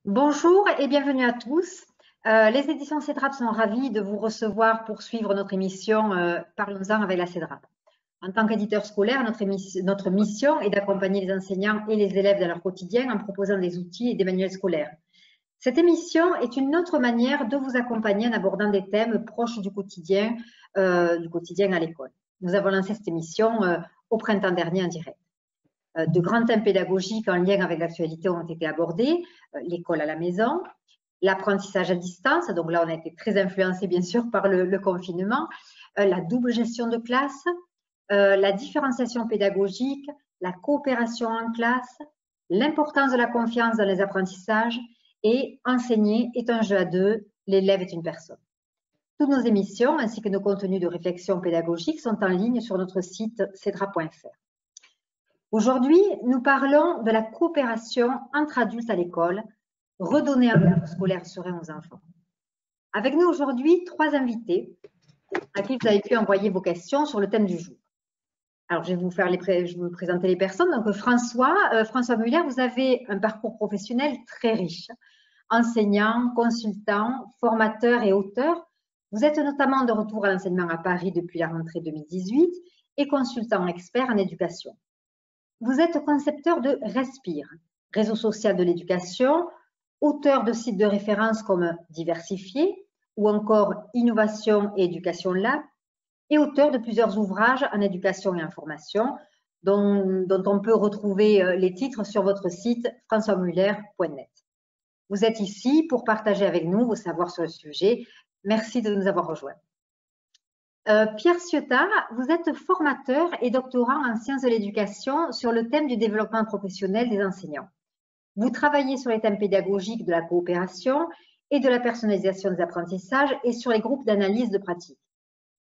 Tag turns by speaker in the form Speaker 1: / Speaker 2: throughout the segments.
Speaker 1: Bonjour et bienvenue à tous. Les éditions CEDRAP sont ravies de vous recevoir pour suivre notre émission Parlons-en avec la CEDRAP. En tant qu'éditeur scolaire, notre mission est d'accompagner les enseignants et les élèves dans leur quotidien en proposant des outils et des manuels scolaires. Cette émission est une autre manière de vous accompagner en abordant des thèmes proches du quotidien à l'école. Nous avons lancé cette émission au printemps dernier en direct. De grands thèmes pédagogiques en lien avec l'actualité ont été abordés, l'école à la maison, l'apprentissage à distance, donc là on a été très influencé bien sûr par le confinement, la double gestion de classe, la différenciation pédagogique, la coopération en classe, l'importance de la confiance dans les apprentissages et enseigner est un jeu à deux, l'élève est une personne. Toutes nos émissions ainsi que nos contenus de réflexion pédagogique sont en ligne sur notre site cedra.fr. Aujourd'hui, nous parlons de la coopération entre adultes à l'école, redonner un cadre scolaire serein aux enfants. Avec nous aujourd'hui, 3 invités à qui vous avez pu envoyer vos questions sur le thème du jour. Alors, je vais vous présenter les personnes. Donc, François Muller, vous avez un parcours professionnel très riche. Enseignant, consultant, formateur et auteur. Vous êtes notamment de retour à l'enseignement à Paris depuis la rentrée 2018 et consultant expert en éducation. Vous êtes concepteur de Respire, réseau social de l'éducation, auteur de sites de référence comme Diversifié ou encore Innovation et Éducation Lab, et auteur de plusieurs ouvrages en éducation et information dont on peut retrouver les titres sur votre site françoismuller.net. Vous êtes ici pour partager avec nous vos savoirs sur le sujet. Merci de nous avoir rejoints. Pierre Ciotat, vous êtes formateur et doctorant en sciences de l'éducation sur le thème du développement professionnel des enseignants. Vous travaillez sur les thèmes pédagogiques de la coopération et de la personnalisation des apprentissages et sur les groupes d'analyse de pratique.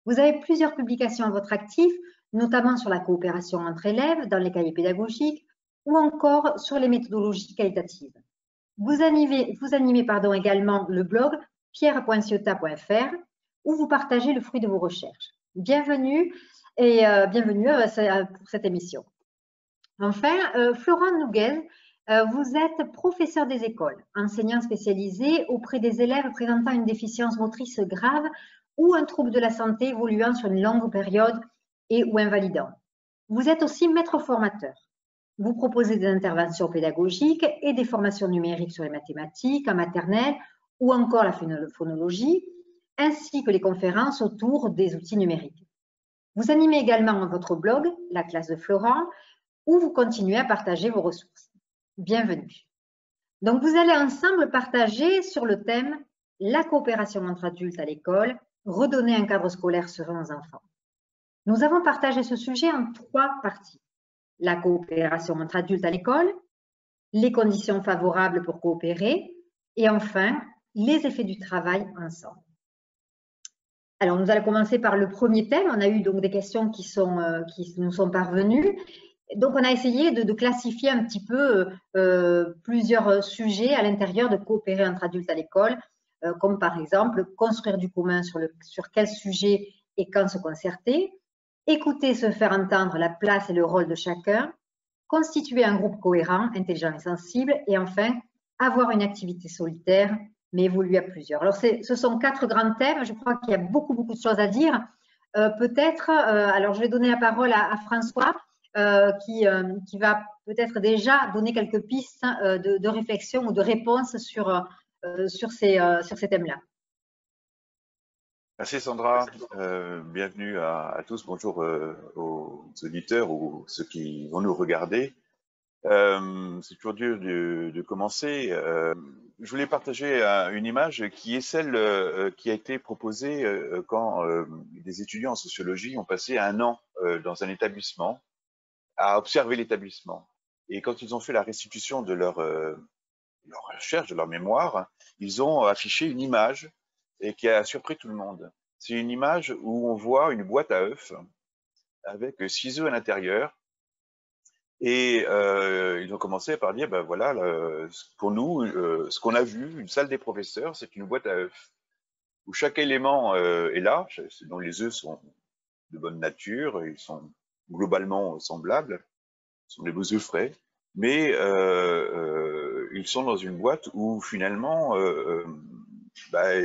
Speaker 1: Vous avez plusieurs publications à votre actif, notamment sur la coopération entre élèves dans les cahiers pédagogiques ou encore sur les méthodologies qualitatives. Vous animez également le blog pierre.ciotat.fr où vous partagez le fruit de vos recherches. Bienvenue pour cette émission. Enfin, Florent Nouguez, vous êtes professeur des écoles, enseignant spécialisé auprès des élèves présentant une déficience motrice grave ou un trouble de la santé évoluant sur une longue période ou invalidant. Vous êtes aussi maître formateur. Vous proposez des interventions pédagogiques et des formations numériques sur les mathématiques en maternelle ou encore la phonologie, ainsi que les conférences autour des outils numériques. Vous animez également votre blog, La classe de Florent, où vous continuez à partager vos ressources. Bienvenue. Donc, vous allez ensemble partager sur le thème « La coopération entre adultes à l'école, redonner un cadre scolaire serein aux enfants ». Nous avons partagé ce sujet en 3 parties. La coopération entre adultes à l'école, les conditions favorables pour coopérer et enfin, les effets du travail ensemble. Alors, nous allons commencer par le premier thème. On a eu donc des questions qui nous sont parvenues. Donc, on a essayé de classifier un petit peu plusieurs sujets à l'intérieur de coopérer entre adultes à l'école, comme par exemple construire du commun sur quel sujet et quand se concerter, écouter, se faire entendre, la place et le rôle de chacun, constituer un groupe cohérent, intelligent et sensible, et enfin, avoir une activité solitaire, mais évoluer à plusieurs. Alors, ce sont 4 grands thèmes. Je crois qu'il y a beaucoup de choses à dire. Alors je vais donner la parole à François, qui va peut-être déjà donner quelques pistes de réflexion ou de réponse sur ces thèmes-là.
Speaker 2: Merci Sandra, bienvenue à tous, bonjour aux auditeurs ou ceux qui vont nous regarder. C'est toujours dur de commencer. Je voulais partager une image qui est celle qui a été proposée quand des étudiants en sociologie ont passé 1 an dans un établissement à observer l'établissement. Et quand ils ont fait la restitution de leur recherche, de leur mémoire, ils ont affiché une image et qui a surpris tout le monde. C'est une image où on voit une boîte à œufs avec 6 œufs à l'intérieur. Et ils ont commencé par dire, ben voilà, pour nous, ce qu'on a vu, une salle des professeurs, c'est une boîte à œufs, où chaque élément est là, dont les œufs sont de bonne nature, ils sont globalement semblables, ce sont des beaux œufs frais, mais ils sont dans une boîte où finalement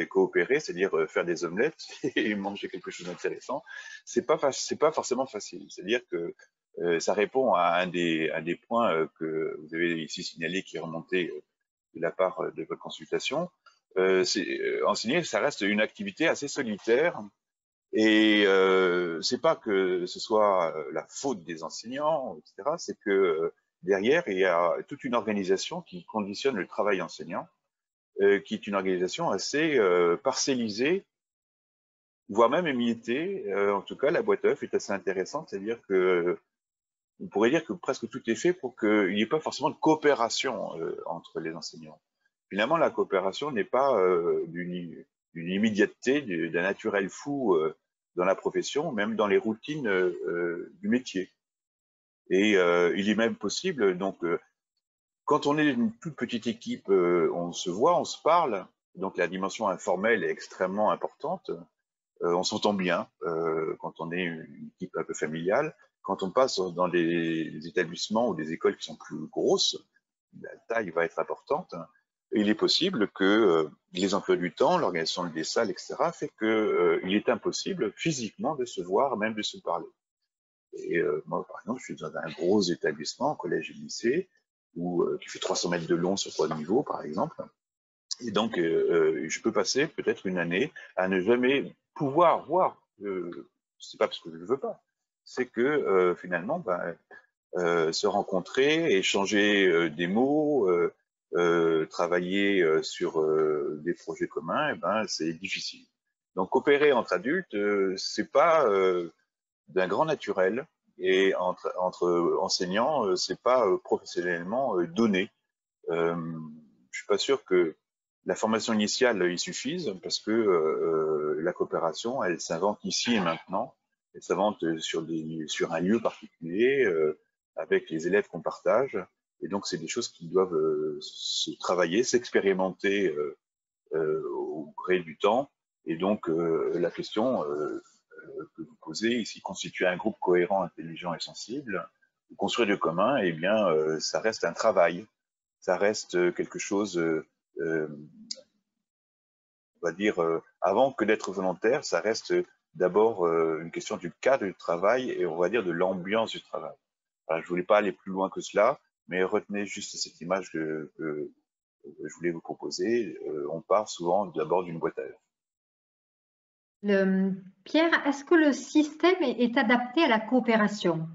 Speaker 2: coopérer, c'est-à-dire faire des omelettes et manger quelque chose d'intéressant, c'est pas forcément facile. C'est-à-dire que ça répond à un des points que vous avez ici signalé qui est remonté de la part de votre consultation. Enseigner, ça reste une activité assez solitaire. Et c'est pas que ce soit la faute des enseignants, etc. C'est que derrière, il y a toute une organisation qui conditionne le travail enseignant, qui est une organisation assez parcellisée, voire même émiettée. En tout cas, la boîte œuf est assez intéressante, c'est-à-dire que on pourrait dire que presque tout est fait pour qu'il n'y ait pas forcément de coopération entre les enseignants. Finalement, la coopération n'est pas d'une immédiateté, d'un naturel fou dans la profession, même dans les routines du métier. Et il est même possible, donc, quand on est une toute petite équipe, on se voit, on se parle, donc la dimension informelle est extrêmement importante. On s'entend bien quand on est une équipe un peu familiale. Quand on passe dans des établissements ou des écoles qui sont plus grosses, la taille va être importante. Et il est possible que les emplois du temps, l'organisation des salles, etc., fait qu'il est impossible physiquement de se voir, même de se parler. Et moi, par exemple, je suis dans un gros établissement, collège et lycée, qui fait 300 mètres de long sur 3 niveaux, par exemple. Et donc, je peux passer peut-être une année à ne jamais pouvoir voir. C'est pas parce que je ne veux pas. C'est que finalement, se rencontrer, échanger des mots, travailler sur des projets communs, c'est difficile. Donc, coopérer entre adultes, c'est pas d'un grand naturel, et entre enseignants, c'est pas professionnellement donné. Je suis pas sûr que la formation initiale y suffise, parce que la coopération, elle s'invente ici et maintenant. Elle s'invente sur un lieu particulier, avec les élèves qu'on partage. Et donc, c'est des choses qui doivent se travailler, s'expérimenter au gré du temps. Et donc, la question que vous posez, ici, constituer un groupe cohérent, intelligent et sensible, construire du commun, eh bien, ça reste un travail. Ça reste quelque chose, on va dire, avant que d'être volontaire, ça reste d'abord une question du cadre du travail et on va dire de l'ambiance du travail. Alors, je voulais pas aller plus loin que cela, mais retenez juste cette image que je voulais vous proposer. On part souvent d'abord d'une boîte à œufs.
Speaker 1: Pierre, est-ce que le système est adapté à la coopération?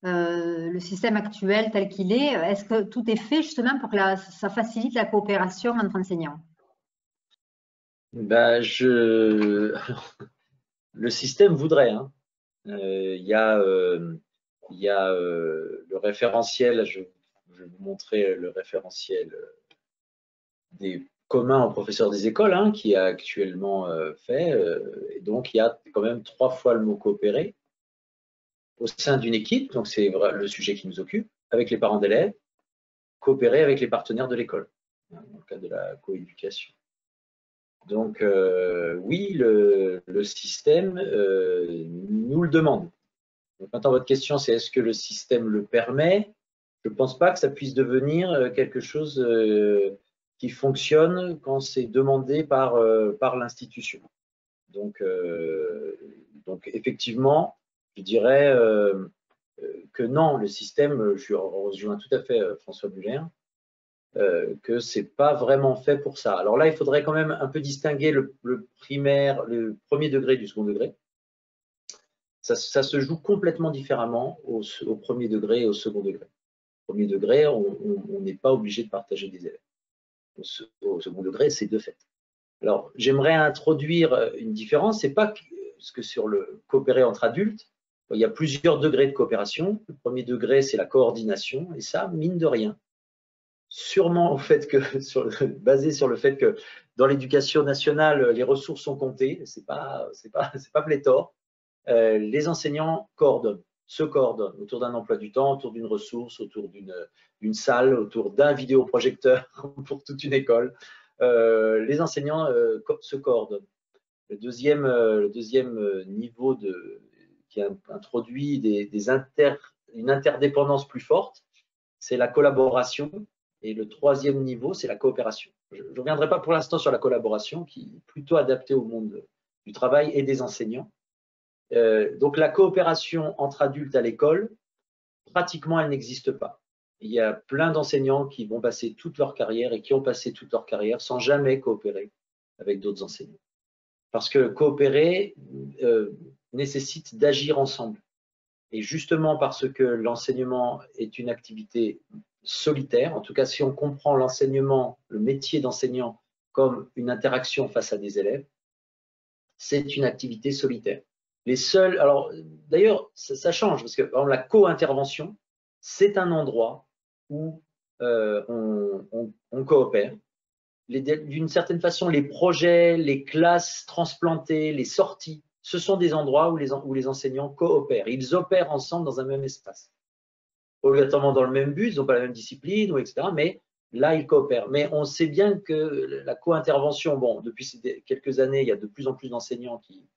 Speaker 1: Le système actuel tel qu'il est-ce que tout est fait justement pour que ça facilite la coopération entre enseignants?
Speaker 3: Le système voudrait. Hein. Il y a le référentiel, je vais vous montrer le référentiel des communs aux professeurs des écoles, hein, qui est actuellement fait. Et donc, il y a quand même 3 fois le mot coopérer au sein d'une équipe, donc c'est le sujet qui nous occupe, avec les parents d'élèves, coopérer avec les partenaires de l'école, dans le cadre de la coéducation. Donc, oui, le système nous le demande. Donc, maintenant, votre question, c'est est-ce que le système le permet? Je ne pense pas que ça puisse devenir quelque chose qui fonctionne quand c'est demandé par l'institution. Donc, effectivement, je dirais que non, le système, je rejoins tout à fait François Buller, que c'est pas vraiment fait pour ça. Alors là, il faudrait quand même un peu distinguer le primaire, le premier degré du second degré. Ça se joue complètement différemment au premier degré et au second degré. Au premier degré, on n'est pas obligé de partager des élèves. Au second degré, c'est de fait. Alors, j'aimerais introduire une différence. C'est pas parce que sur le coopérer entre adultes, il y a plusieurs degrés de coopération. Le premier degré, c'est la coordination, et ça, mine de rien, sûrement au fait que, basé sur le fait que dans l'éducation nationale, les ressources sont comptées, c'est pas pléthore. Les enseignants se coordonnent autour d'un emploi du temps, autour d'une ressource, autour d'une salle, autour d'un vidéoprojecteur pour toute une école. Les enseignants se coordonnent. Le deuxième niveau qui introduit une interdépendance plus forte, c'est la collaboration. Et le troisième niveau, c'est la coopération. Je ne reviendrai pas pour l'instant sur la collaboration, qui est plutôt adaptée au monde du travail et des enseignants. Donc la coopération entre adultes à l'école, pratiquement, elle n'existe pas. Il y a plein d'enseignants qui vont passer toute leur carrière et qui ont passé toute leur carrière sans jamais coopérer avec d'autres enseignants. Parce que coopérer nécessite d'agir ensemble. Et justement parce que l'enseignement est une activité solitaire, en tout cas si on comprend l'enseignement, le métier d'enseignant comme une interaction face à des élèves, c'est une activité solitaire. Les seuls, alors d'ailleurs ça change parce que par exemple, la co-intervention, c'est un endroit où on coopère. D'une certaine façon, les projets, les classes transplantées, les sorties, ce sont des endroits où les enseignants coopèrent. Ils opèrent ensemble dans un même espace. Obligatoirement dans le même but, ils n'ont pas la même discipline, etc. Mais là, ils coopèrent. Mais on sait bien que la co-intervention, bon, depuis quelques années, il y a de plus en plus d'enseignants qui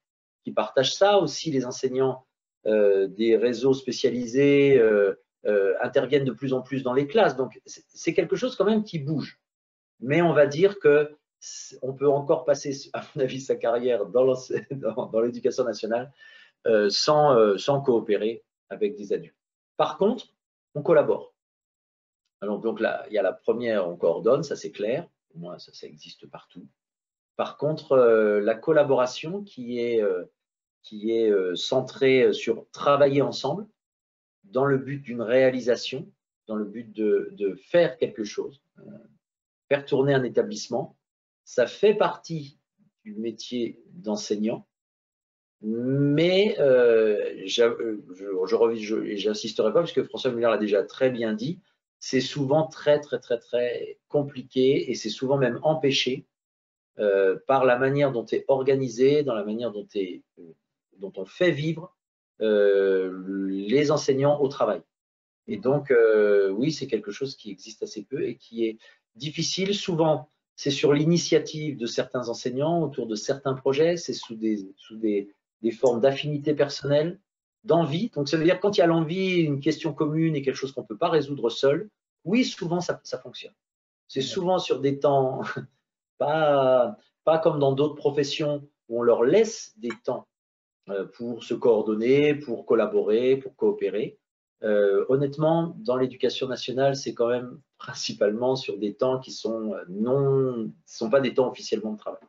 Speaker 3: partagent ça. Aussi, les enseignants des réseaux spécialisés interviennent de plus en plus dans les classes. Donc, c'est quelque chose quand même qui bouge. Mais on va dire que on peut encore passer, à mon avis, sa carrière dans l'éducation nationale sans coopérer avec des adultes. Par contre, on collabore. Alors, donc là, il y a la première, on coordonne, ça c'est clair. Au moins, ça existe partout. Par contre, la collaboration qui est centrée sur travailler ensemble dans le but d'une réalisation, dans le but de faire quelque chose, faire tourner un établissement, ça fait partie du métier d'enseignant, mais j'insisterai pas parce que François Muller l'a déjà très bien dit, c'est souvent très compliqué et c'est souvent même empêché par la manière dont est organisé, dans la manière dont on fait vivre les enseignants au travail. Et donc, oui, c'est quelque chose qui existe assez peu et qui est difficile. Souvent, c'est sur l'initiative de certains enseignants autour de certains projets, c'est sous des formes d'affinité personnelle, d'envie. Donc, ça veut dire quand il y a l'envie, une question commune et quelque chose qu'on ne peut pas résoudre seul, oui, souvent, ça fonctionne. C'est souvent sur des temps, pas comme dans d'autres professions où on leur laisse des temps pour se coordonner, pour collaborer, pour coopérer. Honnêtement, dans l'éducation nationale, c'est quand même principalement sur des temps qui sont pas des temps officiellement de travail.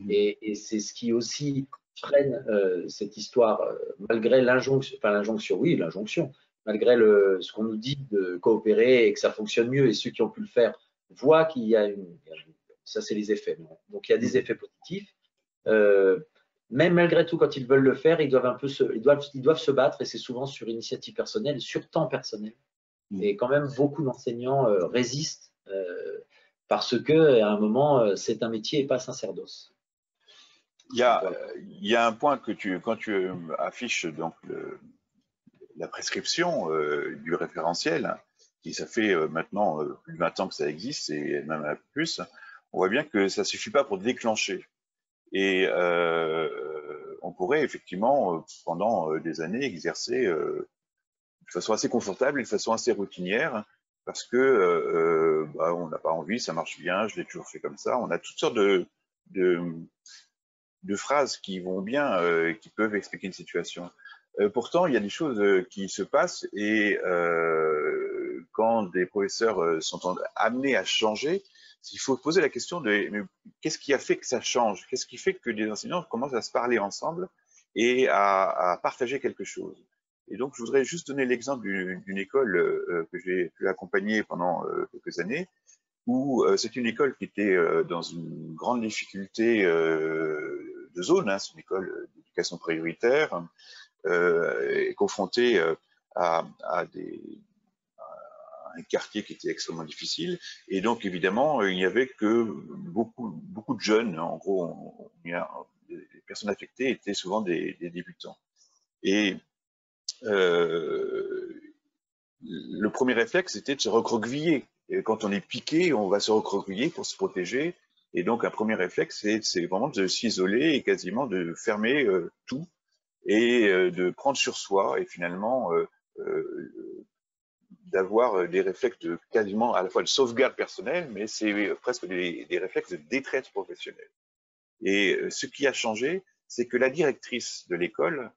Speaker 3: Et c'est ce qui aussi freine cette histoire, malgré l'injonction, oui, l'injonction, malgré ce qu'on nous dit de coopérer et que ça fonctionne mieux, et ceux qui ont pu le faire voient qu'il y a ça c'est les effets. Donc il y a des effets positifs. Même malgré tout, quand ils veulent le faire, ils doivent se battre, et c'est souvent sur initiative personnelle, sur temps personnel. Et quand même, beaucoup d'enseignants résistent parce que, à un moment, c'est un métier et pas un sacerdoce.
Speaker 2: Il y a un point quand tu affiches donc la prescription du référentiel, ça fait maintenant plus de 20 ans que ça existe, et même un peu plus, on voit bien que ça suffit pas pour déclencher. Et on pourrait effectivement, pendant des années, exercer de façon assez confortable et de façon assez routinière, parce que on n'a pas envie, ça marche bien, je l'ai toujours fait comme ça. On a toutes sortes de phrases qui vont bien, qui peuvent expliquer une situation. Pourtant, il y a des choses qui se passent, et quand des professeurs sont amenés à changer, il faut poser la question de qu'est-ce qui a fait que ça change? Qu'est-ce qui fait que des enseignants commencent à se parler ensemble et à partager quelque chose? Et donc, je voudrais juste donner l'exemple d'une école que j'ai pu accompagner pendant quelques années, où c'est une école qui était dans une grande difficulté de zone, hein, c'est une école d'éducation prioritaire, et confrontée à un quartier qui était extrêmement difficile, et donc évidemment il n'y avait que beaucoup de jeunes. En gros, les personnes affectées étaient souvent des débutants, et le premier réflexe était de se recroqueviller. Et quand on est piqué, on va se recroqueviller pour se protéger, et donc un premier réflexe c'est vraiment de s'isoler et quasiment de fermer tout, et de prendre sur soi, et finalement d'avoir des réflexes quasiment à la fois de sauvegarde personnelle, mais c'est presque des réflexes de détresse professionnelle. Et ce qui a changé, c'est que la directrice de l'école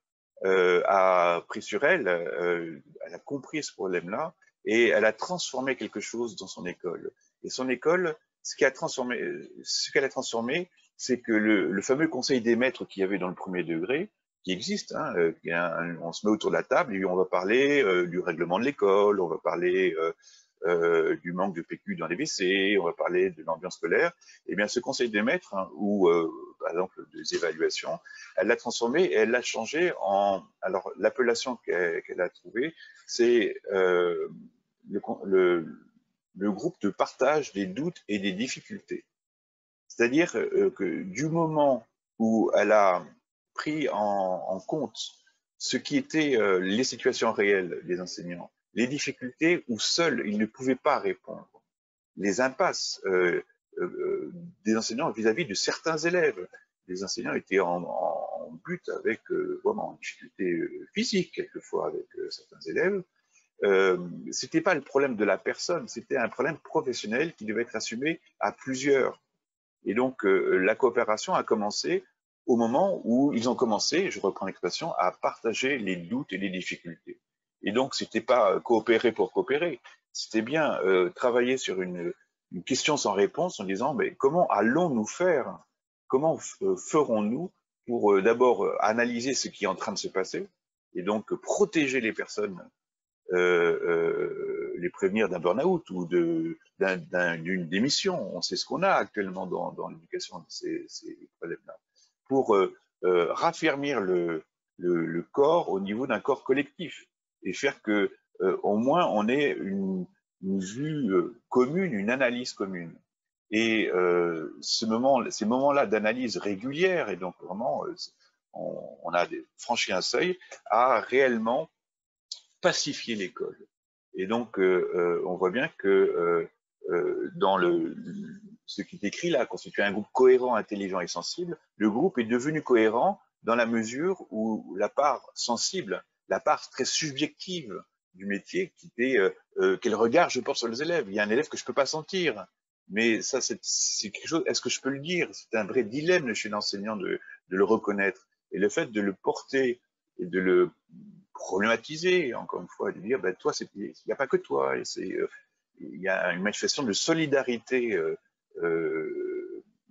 Speaker 2: a pris sur elle, elle a compris ce problème-là et elle a transformé quelque chose dans son école. Et son école, ce qu'elle a transformé, c'est que le fameux conseil des maîtres qu'il y avait dans le premier degré, qui existe, hein, on se met autour de la table et on va parler du règlement de l'école, on va parler du manque de PQ dans les WC, on va parler de l'ambiance scolaire. Eh bien, ce conseil des maîtres, hein, ou par exemple des évaluations, elle l'a transformé et elle l'a changé en. Alors, l'appellation qu'elle a trouvée, c'est le groupe de partage des doutes et des difficultés. C'est-à-dire que du moment où elle a pris en compte ce qui étaient les situations réelles des enseignants, les difficultés où seuls ils ne pouvaient pas répondre, les impasses des enseignants vis-à-vis de certains élèves. Les enseignants étaient en but avec vraiment en difficulté physique quelquefois avec certains élèves. C'était pas le problème de la personne, c'était un problème professionnel qui devait être assumé à plusieurs. Et donc la coopération a commencé au moment où ils ont commencé, je reprends l'expression, à partager les doutes et les difficultés. Et donc, c'était pas coopérer pour coopérer, c'était bien travailler sur une question sans réponse en disant, mais comment allons-nous faire? Comment ferons-nous pour d'abord analyser ce qui est en train de se passer et donc protéger les personnes, les prévenir d'un burn-out ou d'une démission. On sait ce qu'on a actuellement dans l'éducation, ces problèmes-là. Pour raffermir le corps au niveau d'un corps collectif et faire que au moins on ait une vue commune, une analyse commune. Et ces moments-là d'analyse régulière, et donc vraiment on a franchi un seuil, à réellement pacifier l'école. Et donc on voit bien que dans ce qui est écrit là, constitue un groupe cohérent, intelligent et sensible, le groupe est devenu cohérent dans la mesure où la part sensible, la part très subjective du métier, qui était quel regard je porte sur les élèves. Il y a un élève que je ne peux pas sentir, mais ça c'est quelque chose, est-ce que je peux le dire? C'est un vrai dilemme chez l'enseignant de le reconnaître. Et le fait de le porter et de le problématiser, encore une fois, de dire, ben, toi, il n'y a pas que toi, et il y a une manifestation de solidarité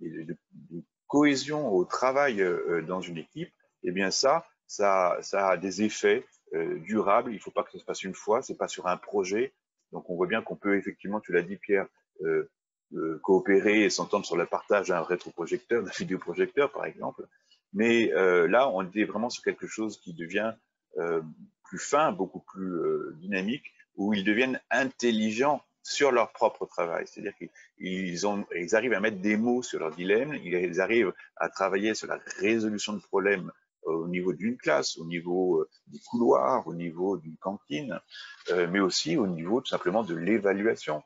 Speaker 2: et de cohésion au travail dans une équipe, et bien ça a des effets durables. Il ne faut pas que ça se passe une fois, c'est pas sur un projet. Donc on voit bien qu'on peut effectivement, tu l'as dit Pierre, coopérer et s'entendre sur le partage d'un rétroprojecteur, d'un vidéoprojecteur par exemple. Mais là, on est vraiment sur quelque chose qui devient plus fin, beaucoup plus dynamique, où ils deviennent intelligents sur leur propre travail. C'est-à-dire qu'ils arrivent à mettre des mots sur leurs dilemmes, ils arrivent à travailler sur la résolution de problèmes au niveau d'une classe, au niveau du couloir, au niveau d'une cantine, mais aussi au niveau tout simplement de l'évaluation.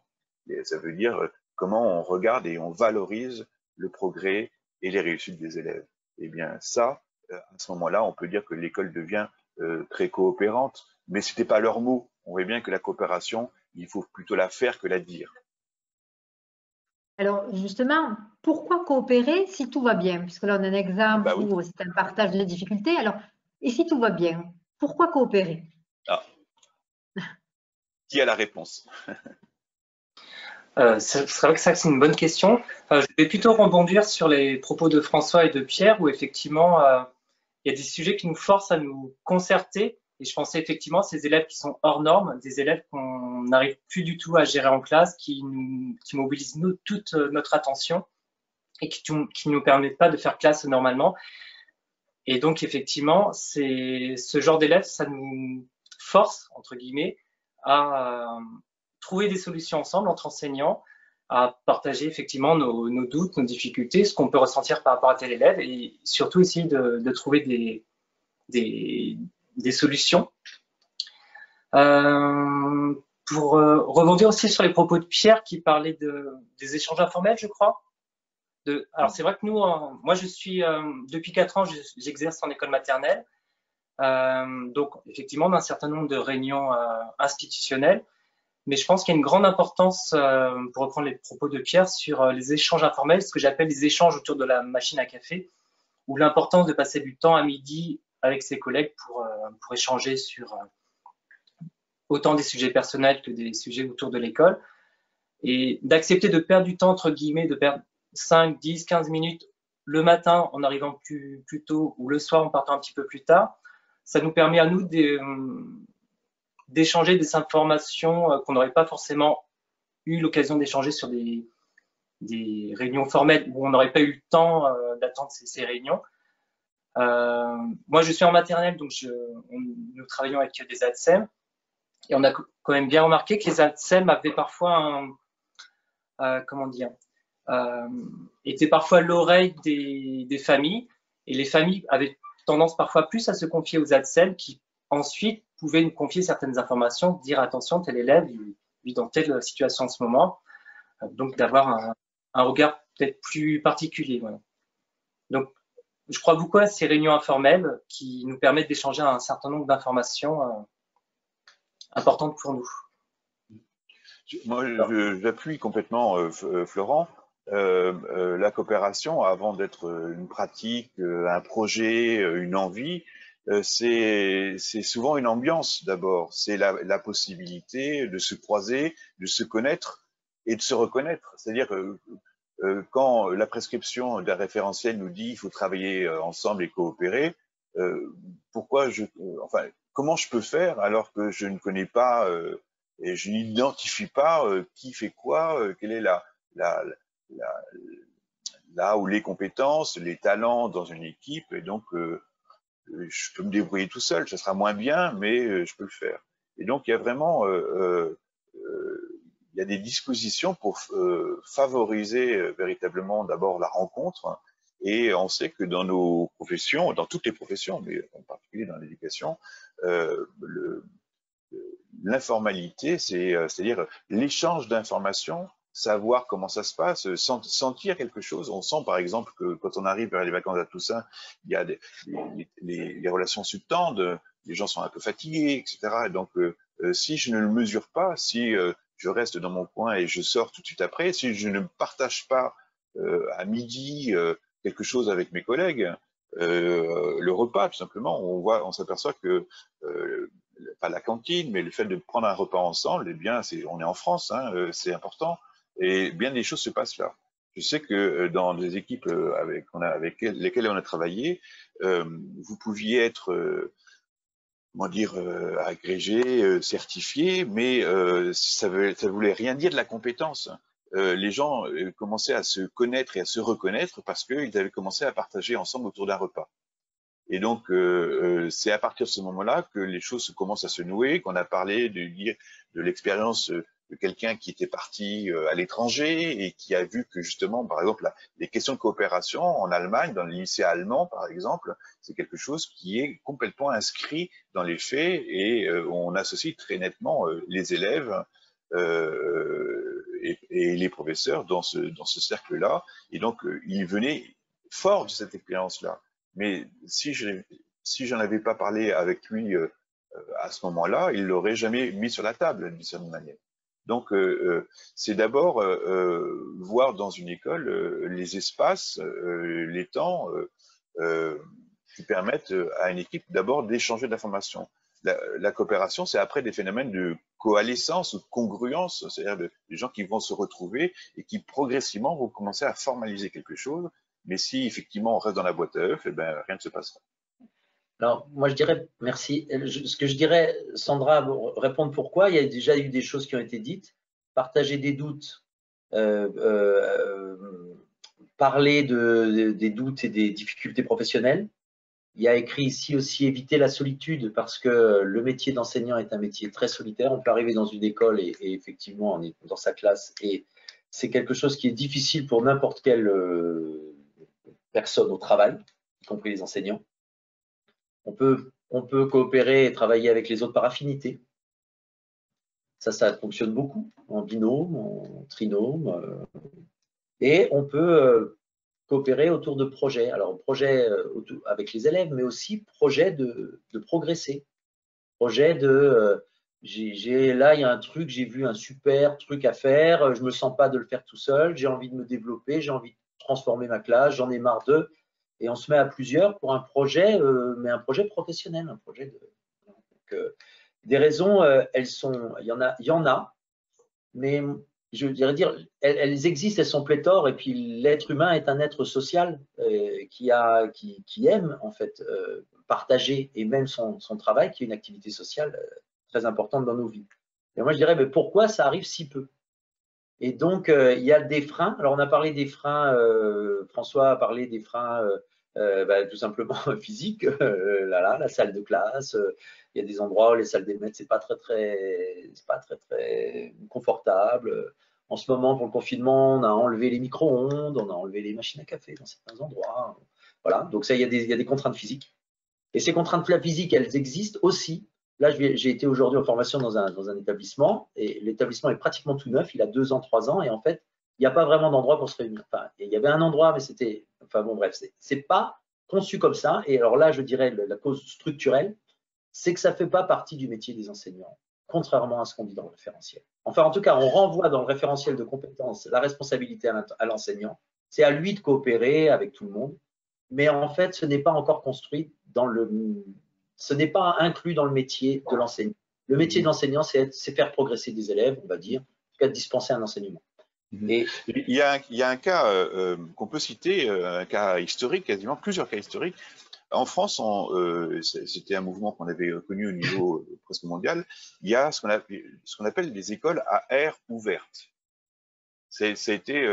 Speaker 2: Ça veut dire comment on regarde et on valorise le progrès et les réussites des élèves. Eh bien ça, à ce moment-là, on peut dire que l'école devient très coopérante, mais ce n'était pas leur mot. On voit bien que la coopération, il faut plutôt la faire que la dire.
Speaker 1: Alors justement, pourquoi coopérer si tout va bien? Puisque là, on a un exemple
Speaker 2: oui.
Speaker 1: où c'est un partage de difficultés. Alors, et si tout va bien, pourquoi coopérer?
Speaker 2: Qui a la réponse?
Speaker 4: C'est vrai que ça, c'est une bonne question. Je vais plutôt rebondir sur les propos de François et de Pierre, où effectivement, il y a des sujets qui nous forcent à nous concerter. Et je pensais effectivement à ces élèves qui sont hors normes, des élèves qu'on n'arrive plus du tout à gérer en classe, qui mobilisent toute notre attention et qui nous permettent pas de faire classe normalement. Et donc, effectivement, ce genre d'élèves, ça nous force, entre guillemets, à trouver des solutions ensemble entre enseignants, à partager effectivement nos doutes, nos difficultés, ce qu'on peut ressentir par rapport à tel élève, et surtout essayer de trouver des solutions. Pour rebondir aussi sur les propos de Pierre qui parlait des échanges informels, je crois. Alors c'est vrai que nous, moi je suis depuis 4 ans, j'exerce en école maternelle, donc effectivement on a un certain nombre de réunions institutionnelles. mais je pense qu'il y a une grande importance, pour reprendre les propos de Pierre, sur les échanges informels, ce que j'appelle les échanges autour de la machine à café, ou l'importance de passer du temps à midi avec ses collègues pour échanger sur autant des sujets personnels que des sujets autour de l'école, et d'accepter de perdre du temps, entre guillemets, de perdre 5, 10, 15 minutes le matin en arrivant plus tôt ou le soir en partant un petit peu plus tard. Ça nous permet à nous d'échanger des informations qu'on n'aurait pas forcément eu l'occasion d'échanger sur des réunions formelles où on n'aurait pas eu le temps d'attendre ces réunions. Moi, je suis en maternelle, donc nous travaillons avec des ATSEM, et on a quand même bien remarqué que les ATSEM avaient parfois étaient parfois l'oreille des familles, et les familles avaient tendance parfois plus à se confier aux ATSEM qui ensuite pouvaient nous confier certaines informations, dire attention, tel élève vit dans telle situation en ce moment, donc d'avoir un regard peut-être plus particulier. Voilà. Donc, je crois beaucoup à ces réunions informelles qui nous permettent d'échanger un certain nombre d'informations importantes pour nous.
Speaker 2: Moi, j'appuie complètement Florent. La coopération, avant d'être une pratique, un projet, une envie, c'est souvent une ambiance d'abord. C'est la possibilité de se croiser, de se connaître et de se reconnaître. C'est-à-dire quand la prescription d'un référentiel nous dit il faut travailler ensemble et coopérer, comment je peux faire alors que je ne connais pas et je n'identifie pas qui fait quoi, quelle est là où les compétences, les talents dans une équipe, et donc je peux me débrouiller tout seul, ça sera moins bien, mais je peux le faire. Et donc il y a vraiment il y a des dispositions pour favoriser véritablement d'abord la rencontre, et on sait que dans nos professions, dans toutes les professions, mais en particulier dans l'éducation, l'informalité, c'est-à-dire l'échange d'informations, savoir comment ça se passe, sentir quelque chose. On sent par exemple que quand on arrive vers les vacances à Toussaint, il y a les relations se tendent, les gens sont un peu fatigués, etc. Et donc, si je ne le mesure pas, si je reste dans mon coin et je sors tout de suite après, si je ne partage pas à midi quelque chose avec mes collègues, le repas, tout simplement, on s'aperçoit que pas la cantine, mais le fait de prendre un repas ensemble, eh bien, on est en France, hein, c'est important, et bien des choses se passent là. Je sais que dans des équipes avec lesquelles on a travaillé, vous pouviez être comment dire, agrégé, certifié, mais ça voulait rien dire de la compétence. Les gens commençaient à se connaître et à se reconnaître parce qu'ils avaient commencé à partager ensemble autour d'un repas. Et donc, c'est à partir de ce moment-là que les choses commencent à se nouer, qu'on a parlé de l'expérience de quelqu'un qui était parti à l'étranger et qui a vu que justement, par exemple, les questions de coopération en Allemagne, dans le lycée allemand, par exemple, c'est quelque chose qui est complètement inscrit dans les faits, et on associe très nettement les élèves et les professeurs dans ce cercle-là. Et donc, ils venaient forts de cette expérience-là. Mais si j'en avais pas parlé avec lui à ce moment-là, il l'aurait jamais mis sur la table d'une certaine manière. Donc, c'est d'abord voir dans une école les espaces, les temps qui permettent à une équipe d'abord d'échanger de l'information. La coopération, c'est après des phénomènes de coalescence ou de congruence, c'est-à-dire des gens qui vont se retrouver et qui progressivement vont commencer à formaliser quelque chose. Mais si effectivement on reste dans la boîte à œufs, eh ben, rien ne se passera.
Speaker 3: Alors, moi je dirais, merci. Ce que je dirais, Sandra, répondre pourquoi, il y a déjà eu des choses qui ont été dites, partager des doutes, parler des doutes et des difficultés professionnelles. Il y a écrit ici aussi éviter la solitude, parce que le métier d'enseignant est un métier très solitaire. On peut arriver dans une école et effectivement on est dans sa classe, et c'est quelque chose qui est difficile pour n'importe quelle personne au travail, y compris les enseignants. On peut coopérer et travailler avec les autres par affinité. Ça fonctionne beaucoup, en binôme, en trinôme. Et on peut coopérer autour de projets. Alors, projets avec les élèves, mais aussi projets de progresser. Projet de là, il y a un truc, j'ai vu un super truc à faire, je me sens pas de le faire tout seul, j'ai envie de me développer, j'ai envie de transformer ma classe, j'en ai marre d'eux. Et on se met à plusieurs pour un projet, mais un projet professionnel, un projet de. Donc, des raisons, il y en a, mais je dirais dire, elles existent, elles sont pléthores, et puis l'être humain est un être social qui aime en fait partager, et même son travail, qui est une activité sociale très importante dans nos vies. Et moi je dirais, mais pourquoi ça arrive si peu? Et donc il y a des freins. Alors on a parlé des freins, François a parlé des freins tout simplement physiques, la salle de classe. Il y a des endroits où les salles des maîtres, c'est pas très confortable. En ce moment, pour le confinement, on a enlevé les micro-ondes, on a enlevé les machines à café dans certains endroits. Voilà, donc ça, il y a des contraintes physiques. Et ces contraintes-là physiques, elles existent aussi. Là, j'ai été aujourd'hui en formation dans un établissement, et l'établissement est pratiquement tout neuf, il a 2 ans, 3 ans, et en fait, il n'y a pas vraiment d'endroit pour se réunir. Enfin, il y avait un endroit, mais c'était, enfin bon, bref, c'est pas conçu comme ça. Et alors là, je dirais la cause structurelle, c'est que ça ne fait pas partie du métier des enseignants, contrairement à ce qu'on dit dans le référentiel. Enfin, en tout cas, on renvoie dans le référentiel de compétences la responsabilité à l'enseignant. C'est à lui de coopérer avec tout le monde, mais en fait, ce n'est pas encore construit ce n'est pas inclus dans le métier de l'enseignant. Le métier de l'enseignant, c'est faire progresser des élèves, on va dire, en tout cas dispenser un enseignement.
Speaker 2: Et il y a un cas qu'on peut citer, un cas historique, quasiment plusieurs cas historiques. En France, c'était un mouvement qu'on avait connu au niveau presque mondial. Il y a ce qu'on appelle des écoles à aire ouverte. Ça a été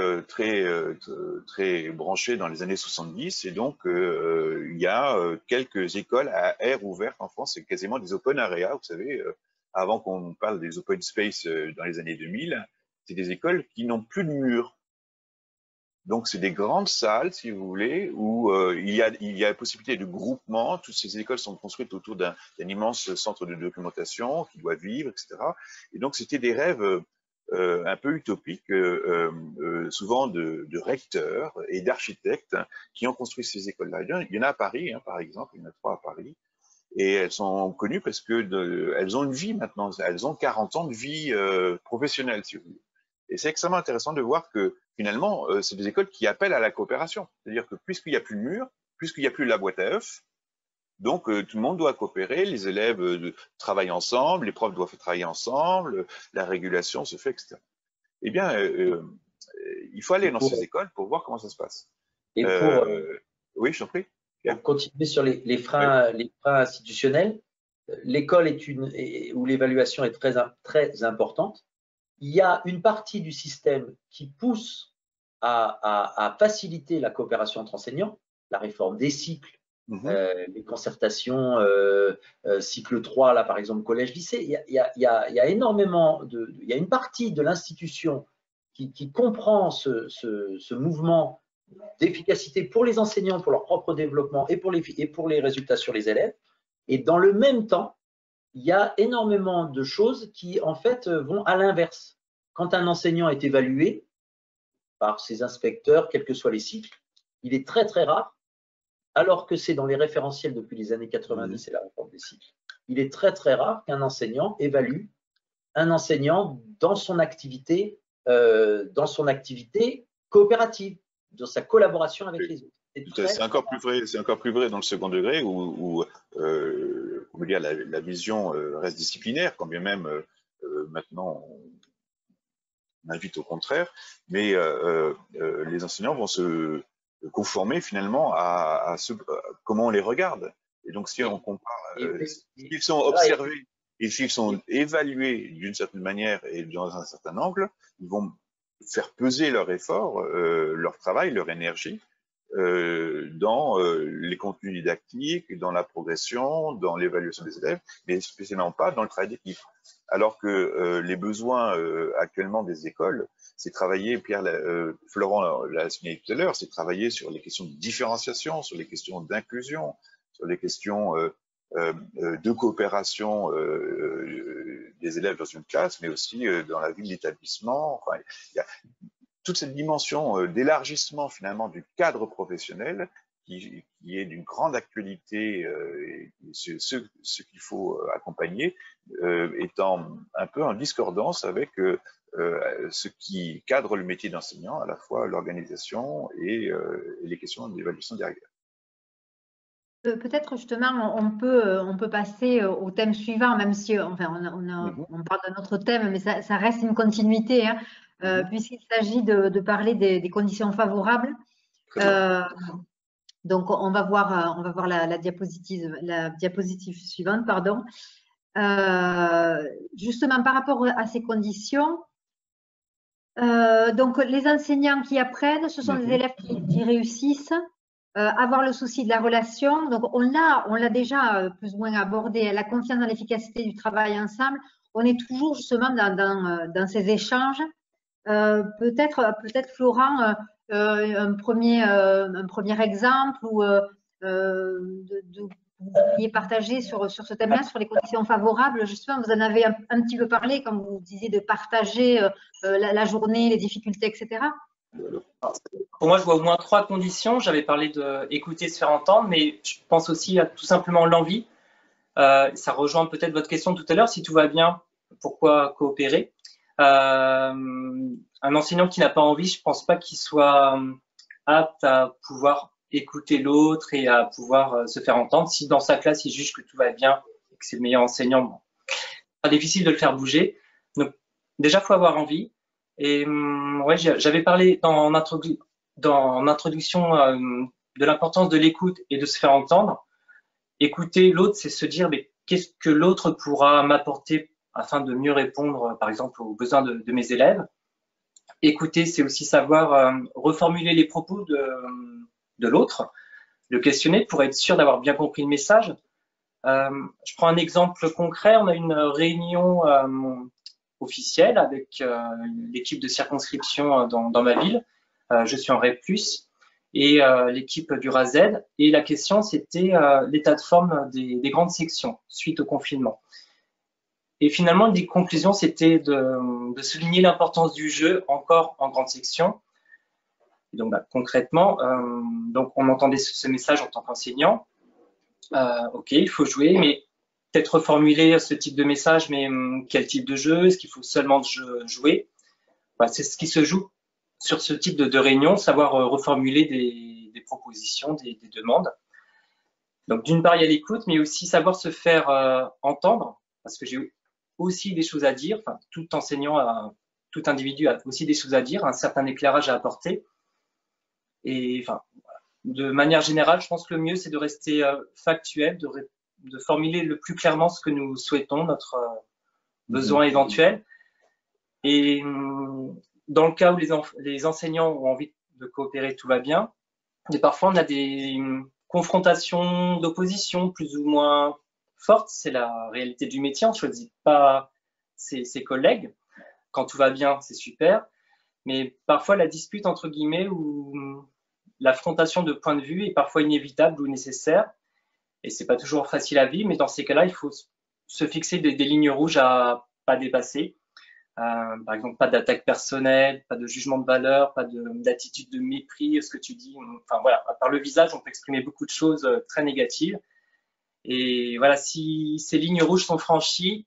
Speaker 2: très branché dans les années 70, et donc il y a quelques écoles à aire ouverte en France. C'est quasiment des open area, vous savez. Avant qu'on parle des open space dans les années 2000, c'est des écoles qui n'ont plus de murs. Donc c'est des grandes salles, si vous voulez, où il y a la possibilité de groupement. Toutes ces écoles sont construites autour d'un immense centre de documentation qui doit vivre, etc. Et donc c'était des rêves un peu utopiques, souvent de recteurs et d'architectes qui ont construit ces écoles-là. Il y en a à Paris, hein, par exemple, il y en a 3 à Paris. Et elles sont connues parce que elles ont une vie maintenant. Elles ont 40 ans de vie professionnelle, si vous voulez. Et c'est extrêmement intéressant de voir que finalement, c'est des écoles qui appellent à la coopération. C'est-à-dire que puisqu'il n'y a plus de mur, puisqu'il n'y a plus la boîte à œufs, donc tout le monde doit coopérer, les élèves travaillent ensemble, les profs doivent travailler ensemble, la régulation se fait, etc. Eh bien, il faut aller dans ces écoles pour voir comment ça se passe.
Speaker 3: Et
Speaker 2: oui, je t'en prie.
Speaker 3: Pour continuer sur les freins, oui. Les freins institutionnels, l'école où l'évaluation est très importante. Il y a une partie du système qui pousse à faciliter la coopération entre enseignants, la réforme des cycles, les concertations, cycle 3, là par exemple collège-lycée. Il y a énormément il y a une partie de l'institution qui comprend ce mouvement d'efficacité pour les enseignants, pour leur propre développement et pour les résultats sur les élèves. Et dans le même temps, il y a énormément de choses qui, en fait, vont à l'inverse. Quand un enseignant est évalué par ses inspecteurs, quels que soient les cycles, il est très, très rare, alors que c'est dans les référentiels depuis les années 90 et la réforme des cycles, il est très, très rare qu'un enseignant évalue un enseignant dans son activité coopérative, dans sa collaboration avec les autres.
Speaker 2: C'est encore plus vrai dans le second degré où la vision reste disciplinaire, quand bien même maintenant on invite au contraire, mais les enseignants vont se conformer finalement à comment on les regarde. Et donc si on compare, s'ils sont observés et s'ils sont évalués d'une certaine manière et dans un certain angle, ils vont faire peser leur effort, leur travail, leur énergie dans les contenus didactiques, dans la progression, dans l'évaluation des élèves, mais spécialement pas dans le travail d'équipe. Alors que les besoins actuellement des écoles, c'est travailler, Florent l'a signé tout à l'heure, c'est travailler sur les questions de différenciation, sur les questions d'inclusion, sur les questions de coopération des élèves dans une classe, mais aussi dans la vie de l'établissement. Enfin, il y a toute cette dimension d'élargissement finalement du cadre professionnel qui est d'une grande actualité, ce qu'il faut accompagner, étant un peu en discordance avec ce qui cadre le métier d'enseignant, à la fois l'organisation et les questions d'évaluation derrière.
Speaker 1: Peut-être justement, on peut passer au thème suivant, même si enfin, on parle d'un autre thème, mais ça reste une continuité, hein, puisqu'il s'agit de parler des conditions favorables. Donc, on va voir la diapositive suivante, pardon. Justement, par rapport à ces conditions, donc les enseignants qui apprennent, ce sont des élèves qui réussissent. Avoir le souci de la relation, donc on l'a déjà plus ou moins abordé, la confiance dans l'efficacité du travail ensemble. On est toujours justement dans ces échanges. Peut-être Florent, un premier exemple ou vous pourriez partager sur ce thème-là, sur les conditions favorables. Justement, vous en avez un petit peu parlé quand vous disiez de partager la journée, les difficultés, etc.
Speaker 4: Pour moi, je vois au moins 3 conditions. J'avais parlé d'écouter, se faire entendre, mais je pense aussi à tout simplement l'envie. Ça rejoint peut-être votre question tout à l'heure. Si tout va bien, pourquoi coopérer? Un enseignant qui n'a pas envie, je pense pas qu'il soit apte à pouvoir écouter l'autre et à pouvoir se faire entendre. Si dans sa classe, il juge que tout va bien et que c'est le meilleur enseignant, bon, c'est difficile de le faire bouger. Donc, déjà, faut avoir envie. Et ouais, j'avais parlé dans l'introduction de l'importance de l'écoute et de se faire entendre. Écouter l'autre, c'est se dire mais qu'est-ce que l'autre pourra m'apporter afin de mieux répondre, par exemple, aux besoins de mes élèves. Écouter, c'est aussi savoir reformuler les propos de l'autre, le questionner pour être sûr d'avoir bien compris le message. Je prends un exemple concret. On a une réunion officielle avec l'équipe de circonscription dans ma ville. Je suis en REP+, et l'équipe du RAZ. Et la question, c'était l'état de forme des grandes sections suite au confinement. Et finalement, une des conclusions, c'était de souligner l'importance du jeu encore en grande section. Et donc, concrètement, donc on entendait ce message en tant qu'enseignant. OK, il faut jouer, mais peut-être reformuler ce type de message, mais quel type de jeu? Est-ce qu'il faut seulement jouer? C'est ce qui se joue sur ce type de réunion, savoir reformuler des propositions, des demandes. Donc, d'une part, il y a l'écoute, mais aussi savoir se faire entendre, parce que j'ai aussi des choses à dire. Enfin, tout enseignant, tout individu a aussi des choses à dire, un certain éclairage à apporter. Et enfin, de manière générale, je pense que le mieux, c'est de rester factuel, de formuler le plus clairement ce que nous souhaitons, notre besoin éventuel. Et dans le cas où les enseignants ont envie de coopérer, tout va bien. Et parfois, on a des confrontations d'opposition plus ou moins fortes. C'est la réalité du métier. On ne choisit pas ses collègues. Quand tout va bien, c'est super. Mais parfois, la dispute, entre guillemets, ou l'affrontation de points de vue est parfois inévitable ou nécessaire. Et c'est pas toujours facile à vivre, mais dans ces cas-là, il faut se fixer des lignes rouges à pas dépasser. Par exemple, pas d'attaque personnelle, pas de jugement de valeur, pas d'attitude de mépris, ce que tu dis. Enfin voilà, par le visage, on peut exprimer beaucoup de choses très négatives. Et voilà, si ces lignes rouges sont franchies,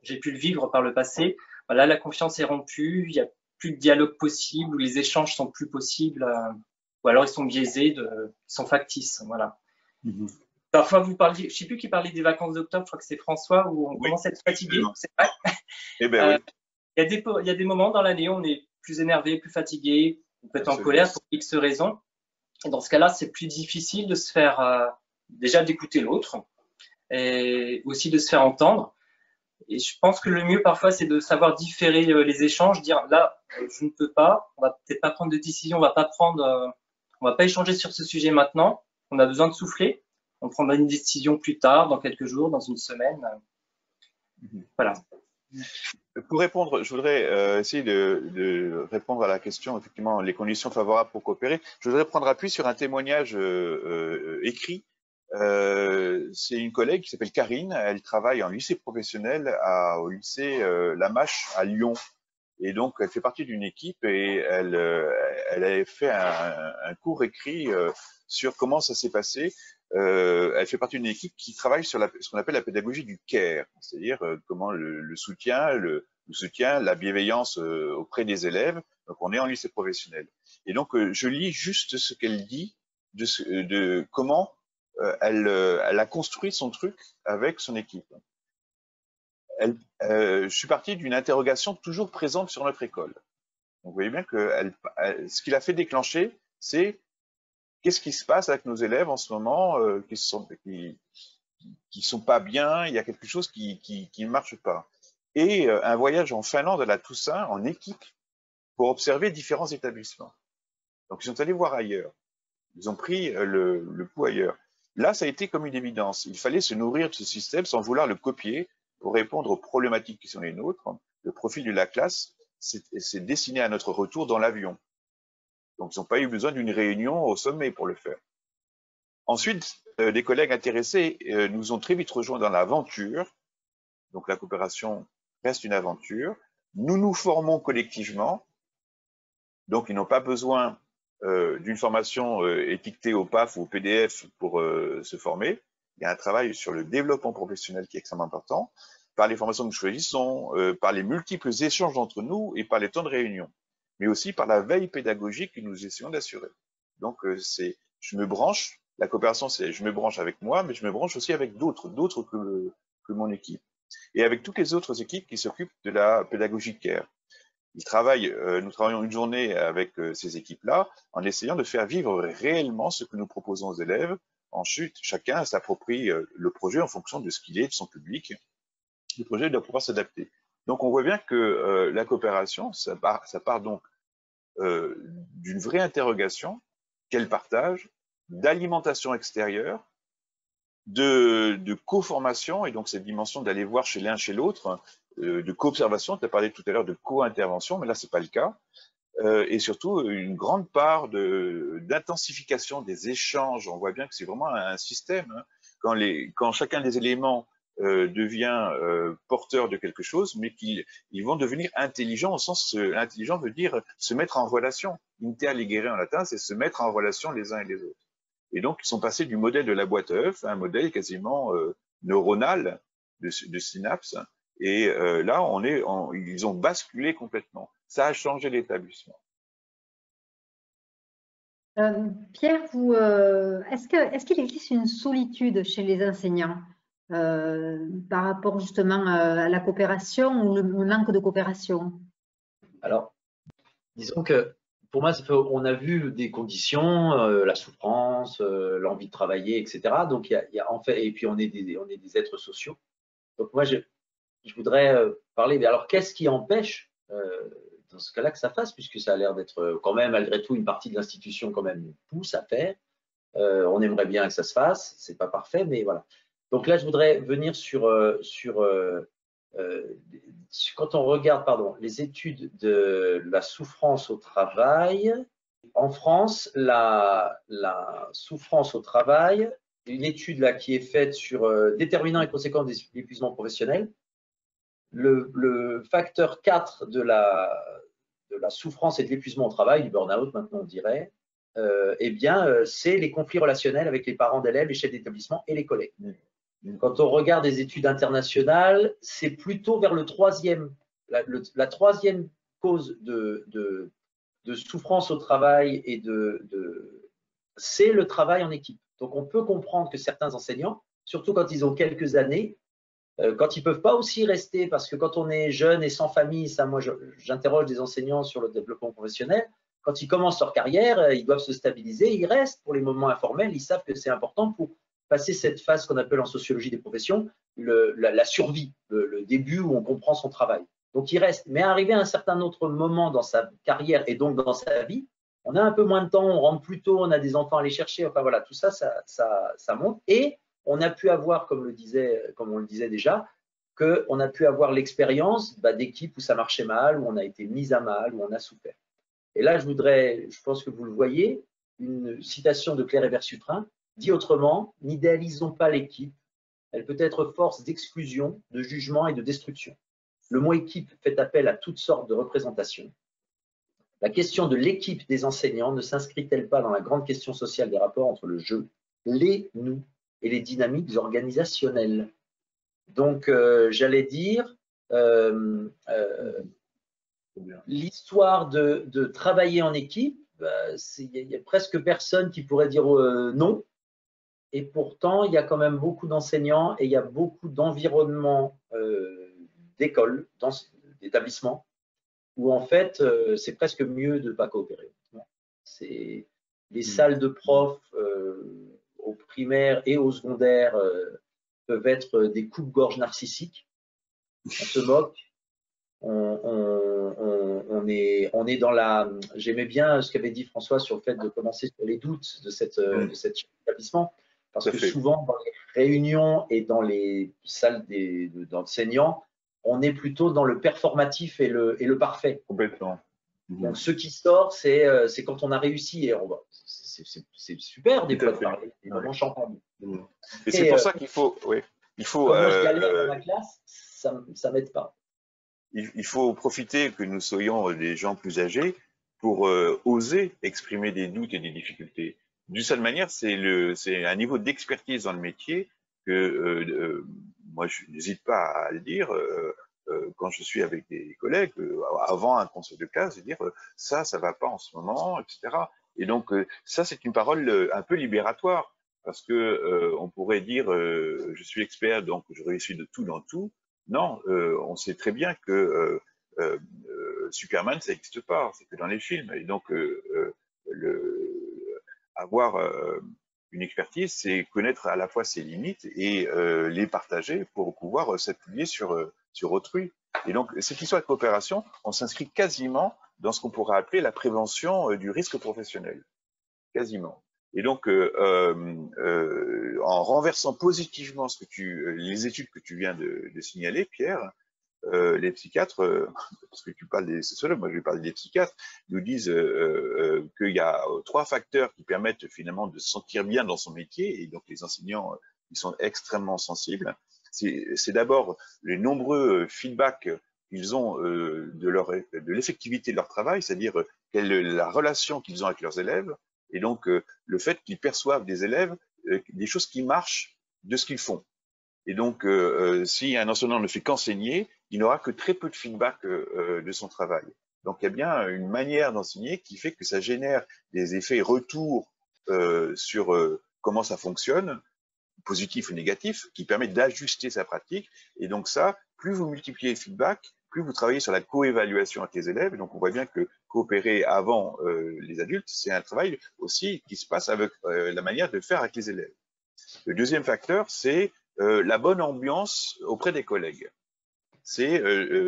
Speaker 4: j'ai pu le vivre par le passé, voilà, la confiance est rompue, il n'y a plus de dialogue possible, ou les échanges sont plus possibles, ou alors ils sont biaisés, ils sont factices, voilà. Parfois, vous parliez, je ne sais plus qui parlait des vacances d'octobre, je crois que c'est François, où on commence à être fatigué, c'est vrai.
Speaker 2: Eh ben oui.
Speaker 4: Il y a des moments dans l'année où on est plus énervé, plus fatigué, on peut être en colère pour X raisons. Et dans ce cas-là, c'est plus difficile de se faire, déjà d'écouter l'autre et aussi de se faire entendre. Et je pense que le mieux parfois, c'est de savoir différer les échanges, dire là, je ne peux pas, on va peut-être pas prendre de décision, on va pas échanger sur ce sujet maintenant, on a besoin de souffler, on prendra une décision plus tard, dans quelques jours, dans une semaine. Voilà.
Speaker 2: Pour répondre, je voudrais essayer de répondre à la question, effectivement, les conditions favorables pour coopérer. Je voudrais prendre appui sur un témoignage écrit. C'est une collègue qui s'appelle Karine, elle travaille en lycée professionnel au lycée Lamache à Lyon. Et donc, elle fait partie d'une équipe et elle avait fait un court écrit sur comment ça s'est passé. Elle fait partie d'une équipe qui travaille sur ce qu'on appelle la pédagogie du care, c'est-à-dire comment le soutien, la bienveillance auprès des élèves. Donc, on est en lycée professionnel. Et donc, je lis juste ce qu'elle dit de comment elle a construit son truc avec son équipe. Je suis parti d'une interrogation toujours présente sur notre école. Donc, vous voyez bien que ce qui l'a fait déclencher, c'est qu'est-ce qui se passe avec nos élèves en ce moment qui sont pas bien, il y a quelque chose qui ne marche pas. Et un voyage en Finlande à la Toussaint en équipe pour observer différents établissements. Donc, ils sont allés voir ailleurs. Ils ont pris le pouls ailleurs. Là, ça a été comme une évidence. Il fallait se nourrir de ce système sans vouloir le copier pour répondre aux problématiques qui sont les nôtres. Le profil de la classe s'est dessiné à notre retour dans l'avion. Donc, ils n'ont pas eu besoin d'une réunion au sommet pour le faire. Ensuite, des collègues intéressés nous ont très vite rejoints dans l'aventure. Donc, la coopération reste une aventure. Nous nous formons collectivement. Donc, ils n'ont pas besoin d'une formation étiquetée au PAF ou au PDF pour se former. Il y a un travail sur le développement professionnel qui est extrêmement important, par les formations que nous choisissons, par les multiples échanges entre nous et par les temps de réunion, mais aussi par la veille pédagogique que nous essayons d'assurer. Donc, je me branche, la coopération, c'est je me branche avec moi, mais je me branche aussi avec d'autres que mon équipe, et avec toutes les autres équipes qui s'occupent de la pédagogie care. Nous travaillons une journée avec ces équipes-là en essayant de faire vivre réellement ce que nous proposons aux élèves. Ensuite, chacun s'approprie le projet en fonction de ce qu'il est, de son public. Le projet doit pouvoir s'adapter. Donc, on voit bien que la coopération, ça part donc d'une vraie interrogation qu'elle partage, d'alimentation extérieure, de co-formation, et donc cette dimension d'aller voir chez l'un, chez l'autre, de co-observation. Tu as parlé tout à l'heure de co-intervention, mais là, c'est pas le cas. Et surtout, une grande part d'intensification des échanges. On voit bien que c'est vraiment un système. Hein. Quand chacun des éléments devient porteur de quelque chose, mais qu'ils vont devenir intelligents, au sens intelligent veut dire se mettre en relation. Interligere en latin, c'est se mettre en relation les uns et les autres. Et donc, ils sont passés du modèle de la boîte à œufs à un modèle quasiment neuronal de synapses. Et là, ils ont basculé complètement. Ça a changé l'établissement.
Speaker 1: Pierre, est-ce qu'il existe une solitude chez les enseignants par rapport justement à la coopération ou le manque de coopération?
Speaker 3: Alors, disons que pour moi, on a vu des conditions, la souffrance, l'envie de travailler, etc. Donc, il y a en fait, et puis on est des êtres sociaux. Donc, moi, je voudrais parler, mais alors qu'est-ce qui empêche dans ce cas-là que ça fasse, puisque ça a l'air d'être quand même, malgré tout, une partie de l'institution quand même pousse à faire. On aimerait bien que ça se fasse, c'est pas parfait, mais voilà. Donc là, je voudrais venir quand on regarde les études de la souffrance au travail, en France, la souffrance au travail, une étude là qui est faite sur déterminants et conséquences de l'épuisement professionnel, le facteur 4 de la souffrance et de l'épuisement au travail, du burn-out maintenant on dirait, eh bien c'est les conflits relationnels avec les parents d'élèves, les chefs d'établissement et les collègues. Quand on regarde des études internationales, c'est plutôt vers la troisième cause de souffrance au travail et c'est le travail en équipe. Donc on peut comprendre que certains enseignants, surtout quand ils ont quelques années, quand ils ne peuvent pas aussi rester, parce que quand on est jeune et sans famille, ça, moi j'interroge des enseignants sur le développement professionnel, quand ils commencent leur carrière, ils doivent se stabiliser, ils restent pour les moments informels, ils savent que c'est important pour passer cette phase qu'on appelle en sociologie des professions la survie, le début où on comprend son travail. Donc il reste, mais arrivé à un certain autre moment dans sa carrière et donc dans sa vie, on a un peu moins de temps, on rentre plus tôt, on a des enfants à aller chercher, enfin voilà, tout ça, ça monte. Et on a pu avoir, comme on le disait déjà, qu'on a pu avoir l'expérience d'équipes où ça marchait mal, où on a été mis à mal, où on a souffert. Et là, je pense que vous le voyez, une citation de Claire Hébert-Sutrin, dit autrement, n'idéalisons pas l'équipe, elle peut être force d'exclusion, de jugement et de destruction. le mot équipe fait appel à toutes sortes de représentations. La question de l'équipe des enseignants ne s'inscrit-elle pas dans la grande question sociale des rapports entre le je, les, nous et les dynamiques organisationnelles? Donc, j'allais dire, l'histoire de travailler en équipe, il y a presque personne qui pourrait dire non. Et pourtant, il y a quand même beaucoup d'enseignants et il y a beaucoup d'environnements d'écoles, d'établissements, où en fait, c'est presque mieux de ne pas coopérer. Les salles de profs au primaire et au secondaire peuvent être des coupe-gorge narcissiques. On se moque. On est dans la. J'aimais bien ce qu'avait dit François sur le fait de commencer sur les doutes de cet établissement, parce que souvent dans les réunions et dans les salles d'enseignants, on est plutôt dans le performatif et le parfait.
Speaker 2: Complètement.
Speaker 3: Donc ce qui sort, c'est quand on a réussi, et c'est super des fois de parler, des moments champagne.
Speaker 2: Et c'est pour ça qu'il faut. Oui, il faut.
Speaker 3: Quand moi je galère dans la classe, ça m'aide pas.
Speaker 2: Il faut profiter que nous soyons des gens plus âgés pour oser exprimer des doutes et des difficultés. D'une certaine manière, c'est un niveau d'expertise dans le métier que moi je n'hésite pas à le dire quand je suis avec des collègues avant un conseil de classe, de dire ça va pas en ce moment, etc. Et donc ça c'est une parole un peu libératoire parce que on pourrait dire je suis expert donc je réussis de tout dans tout. Non, on sait très bien que Superman, ça n'existe pas, c'est que dans les films. Et donc, avoir une expertise, c'est connaître à la fois ses limites et les partager pour pouvoir s'appuyer sur autrui. Et donc, cette histoire de coopération, on s'inscrit quasiment dans ce qu'on pourrait appeler la prévention du risque professionnel. Quasiment. Et donc, en renversant positivement les études que tu viens de signaler, Pierre, les psychiatres, parce que tu parles des sociologues, moi je vais parler des psychiatres, nous disent qu'il y a 3 facteurs qui permettent finalement de se sentir bien dans son métier, et donc les enseignants, ils sont extrêmement sensibles. C'est d'abord les nombreux feedbacks qu'ils ont de l'effectivité de leur travail, c'est-à-dire quelle est la relation qu'ils ont avec leurs élèves, et donc le fait qu'ils perçoivent des élèves des choses qui marchent de ce qu'ils font. Et donc, si un enseignant ne fait qu'enseigner, il n'aura que très peu de feedback de son travail. Donc, il y a bien une manière d'enseigner qui fait que ça génère des effets retour sur comment ça fonctionne, positifs ou négatifs, qui permettent d'ajuster sa pratique. Et donc ça, plus vous multipliez les feedbacks, plus vous travaillez sur la co-évaluation avec les élèves. Et donc, on voit bien que coopérer avant les adultes, c'est un travail aussi qui se passe avec la manière de faire avec les élèves. Le deuxième facteur, c'est la bonne ambiance auprès des collègues. C'est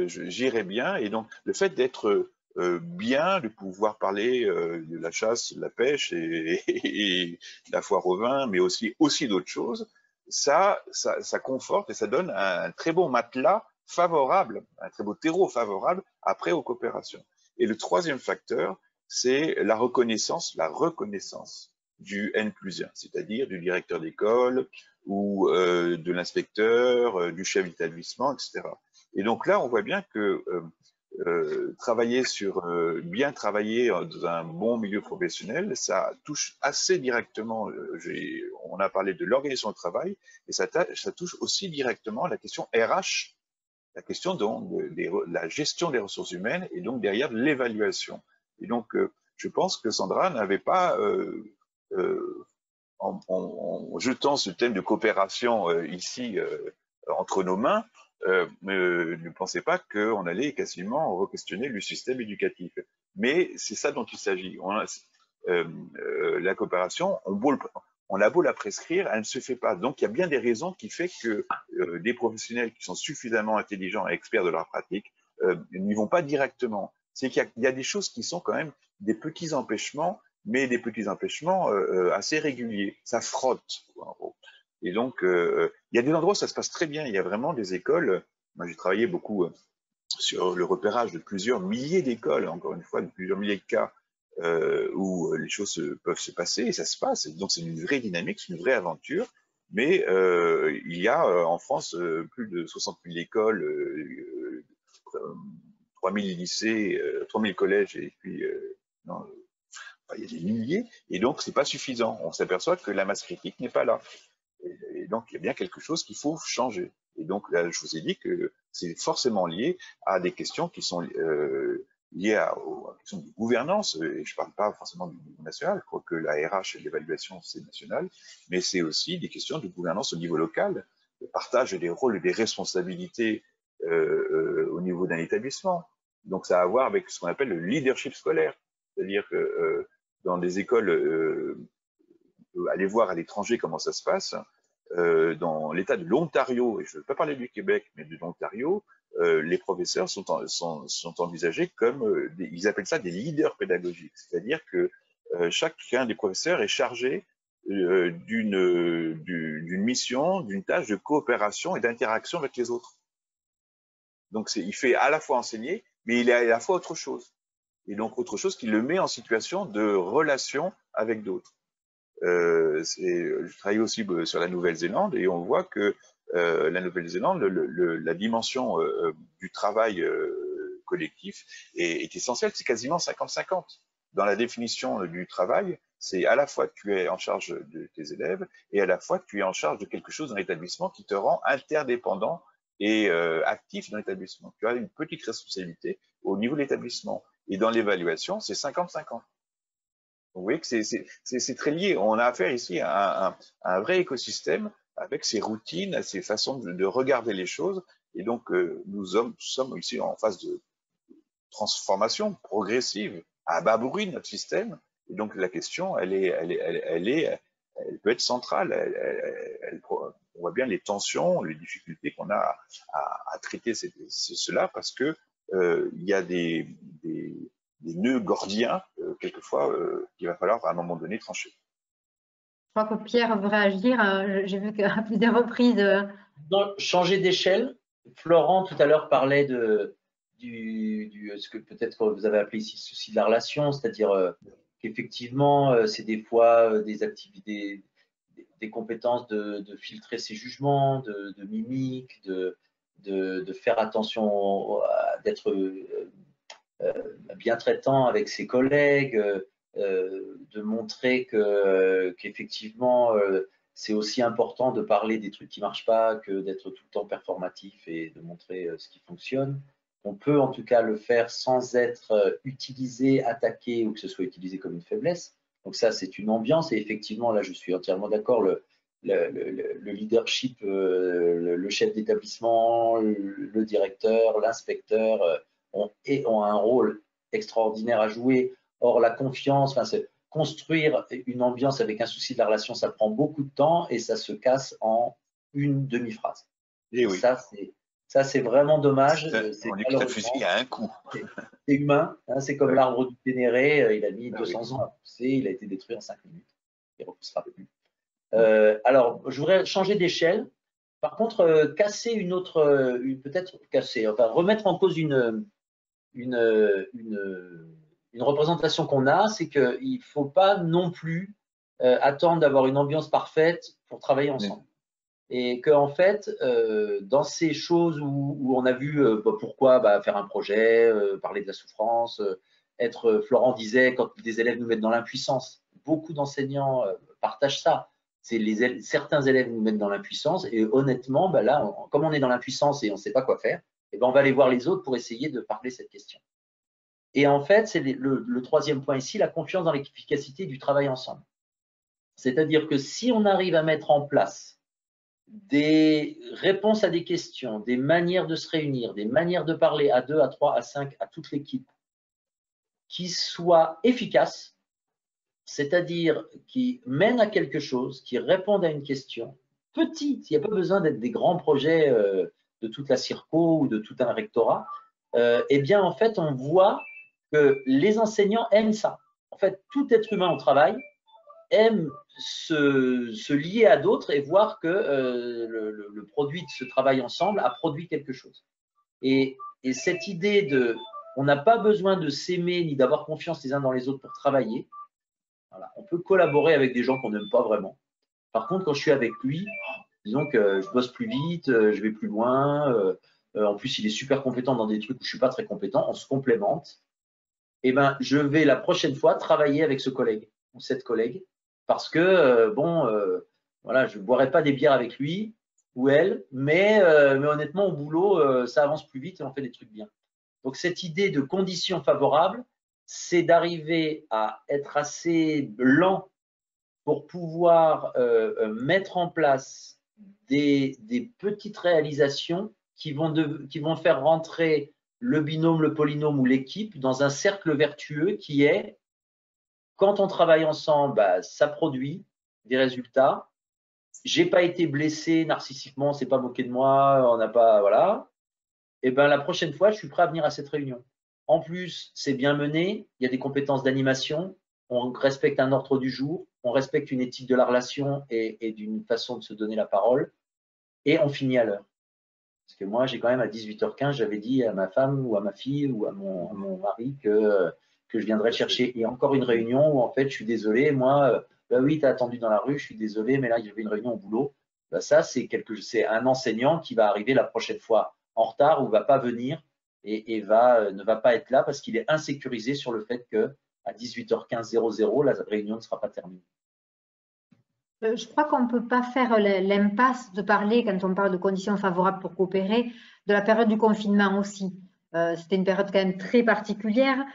Speaker 2: j'irai bien, et donc le fait d'être bien, de pouvoir parler de la chasse, de la pêche et de la foire au vin, mais aussi d'autres choses, ça conforte et ça donne un très beau matelas favorable, un très beau terreau favorable après aux coopérations. Et le troisième facteur, c'est la reconnaissance du N+1, c'est-à-dire du directeur d'école ou de l'inspecteur, du chef d'établissement, etc. Et donc là, on voit bien que bien travailler dans un bon milieu professionnel, ça touche assez directement, on a parlé de l'organisation du travail, et ça touche aussi directement la question RH, la question donc de la gestion des ressources humaines et donc derrière l'évaluation. Et donc, je pense que Sandra n'avait pas, en jetant ce thème de coopération ici entre nos mains, ne pensez pas qu'on allait quasiment re-questionner le système éducatif. Mais c'est ça dont il s'agit. La coopération, on a beau la prescrire, elle ne se fait pas. Donc il y a bien des raisons qui font que des professionnels qui sont suffisamment intelligents et experts de leur pratique n'y vont pas directement. C'est qu'il y a des choses qui sont quand même des petits empêchements, mais des petits empêchements assez réguliers. Ça frotte, en gros. Et donc, il y a des endroits où ça se passe très bien. Il y a vraiment des écoles. Moi, j'ai travaillé beaucoup sur le repérage de plusieurs milliers d'écoles, encore une fois, de plusieurs milliers de cas où les choses peuvent se passer et ça se passe. Et donc, c'est une vraie dynamique, c'est une vraie aventure. Mais il y a en France plus de 60 000 écoles 3000 lycées, 3000 collèges, et puis non, il y a des milliers, et donc c'est pas suffisant. On s'aperçoit que la masse critique n'est pas là. Et donc, il y a bien quelque chose qu'il faut changer. Et donc, là, je vous ai dit que c'est forcément lié à des questions qui sont liées aux questions de gouvernance. Et je ne parle pas forcément du niveau national, quoique la RH et l'évaluation, c'est national, mais c'est aussi des questions de gouvernance au niveau local, le partage des rôles et des responsabilités au niveau d'un établissement. Donc, ça a à voir avec ce qu'on appelle le leadership scolaire. C'est-à-dire que dans des écoles, aller voir à l'étranger comment ça se passe. Dans l'État de l'Ontario, et je ne veux pas parler du Québec, mais de l'Ontario, les professeurs sont envisagés comme, ils appellent ça des leaders pédagogiques, c'est-à-dire que chacun des professeurs est chargé d'une mission, d'une tâche de coopération et d'interaction avec les autres. Donc il fait à la fois enseigner, mais il est à la fois autre chose. Et donc autre chose qui le met en situation de relation avec d'autres. Je travaille aussi sur la Nouvelle-Zélande et on voit que la Nouvelle-Zélande, la dimension du travail collectif est essentielle, c'est quasiment 50-50. Dans la définition du travail, c'est à la fois que tu es en charge de tes élèves et à la fois que tu es en charge de quelque chose dans l'établissement qui te rend interdépendant et actif dans l'établissement. Tu as une petite responsabilité au niveau de l'établissement. Et dans l'évaluation, c'est 50-50. Vous voyez que c'est très lié. On a affaire ici à un vrai écosystème avec ses routines, ses façons de regarder les choses. Et donc, nous sommes ici en phase de transformation progressive, à bas bruit de notre système. Et donc, la question, elle peut être centrale. On voit bien les tensions, les difficultés qu'on a à traiter cela parce que il y a des nœuds gordiens, quelquefois, qu'il va falloir à un moment donné trancher.
Speaker 1: Je crois que Pierre veut réagir. J'ai vu qu'à plusieurs reprises.
Speaker 3: Changer d'échelle. Florent, tout à l'heure, parlait ce que peut-être vous avez appelé ici le souci de la relation, c'est-à-dire qu'effectivement, c'est des fois des activités, des compétences de filtrer ses jugements, de mimique, de faire attention, d'être bien traitant avec ses collègues, de montrer qu'effectivement, c'est aussi important de parler des trucs qui ne marchent pas que d'être tout le temps performatif et de montrer ce qui fonctionne. On peut en tout cas le faire sans être utilisé, attaqué ou que ce soit utilisé comme une faiblesse. Donc ça, c'est une ambiance et effectivement, là, je suis entièrement d'accord, le leadership, le chef d'établissement, le directeur, l'inspecteur ont un rôle extraordinaire à jouer. Or, la confiance, construire une ambiance avec un souci de la relation, ça prend beaucoup de temps et ça se casse en une demi-phrase.
Speaker 2: Et oui.
Speaker 3: Ça, c'est vraiment dommage.
Speaker 2: On dit que le fusil a un coup.
Speaker 3: C'est humain, hein, c'est comme l'arbre du Ténéré, il a mis 200 ans à pousser, il a été détruit en 5 minutes. Il ne repoussera plus. Alors, je voudrais changer d'échelle. Par contre, casser une autre, peut-être casser, enfin remettre en cause une représentation qu'on a, c'est qu'il ne faut pas non plus attendre d'avoir une ambiance parfaite pour travailler ensemble. Et qu'en fait, dans ces choses où on a vu pourquoi faire un projet, parler de la souffrance, Florent disait, quand des élèves nous mettent dans l'impuissance, beaucoup d'enseignants partagent ça. Certains élèves nous mettent dans l'impuissance et honnêtement, là, comme on est dans l'impuissance et on ne sait pas quoi faire, on va aller voir les autres pour essayer de parler cette question. Et en fait, c'est le troisième point ici, la confiance dans l'efficacité du travail ensemble. C'est-à-dire que si on arrive à mettre en place des réponses à des questions, des manières de se réunir, des manières de parler à 2, à 3, à 5, à toute l'équipe, qui soient efficaces, c'est-à-dire qui mènent à quelque chose, qui répondent à une question, petite, il n'y a pas besoin d'être des grands projets de toute la Circo ou de tout un rectorat, eh bien en fait on voit que les enseignants aiment ça. En fait, tout être humain au travail aime se lier à d'autres et voir que le produit de ce travail ensemble a produit quelque chose. Et cette idée de, on n'a pas besoin de s'aimer ni d'avoir confiance les uns dans les autres pour travailler. Voilà. On peut collaborer avec des gens qu'on n'aime pas vraiment. Par contre, quand je suis avec lui, disons que je bosse plus vite, je vais plus loin, en plus il est super compétent dans des trucs où je suis pas très compétent, on se complémente, et ben je vais la prochaine fois travailler avec ce collègue ou cette collègue, parce que voilà, je ne boirai pas des bières avec lui ou elle, mais honnêtement au boulot ça avance plus vite et on fait des trucs bien. Donc cette idée de conditions favorables, c'est d'arriver à être assez lent pour pouvoir mettre en place des petites réalisations qui vont faire rentrer le binôme, le polynôme ou l'équipe dans un cercle vertueux qui est, quand on travaille ensemble, bah, ça produit des résultats. J'ai pas été blessé narcissiquement, c'est pas moqué de moi, on n'a pas, voilà. Et ben la prochaine fois, je suis prêt à venir à cette réunion. En plus, c'est bien mené, il y a des compétences d'animation, on respecte un ordre du jour, on respecte une éthique de la relation et d'une façon de se donner la parole, et on finit à l'heure. Parce que moi, j'ai quand même à 18h15, j'avais dit à ma femme ou à ma fille ou à mon mari que je viendrais chercher. Et encore une réunion où en fait, je suis désolé, moi, bah oui, tu as attendu dans la rue, je suis désolé, mais là, il y avait une réunion au boulot. Bah ça, c'est un enseignant qui va arriver la prochaine fois en retard ou va pas venir et ne va pas être là parce qu'il est insécurisé sur le fait que à 18h15, la réunion ne sera pas terminée.
Speaker 1: Je crois qu'on ne peut pas faire l'impasse de parler, quand on parle de conditions favorables pour coopérer, de la période du confinement aussi. C'était une période quand même très particulière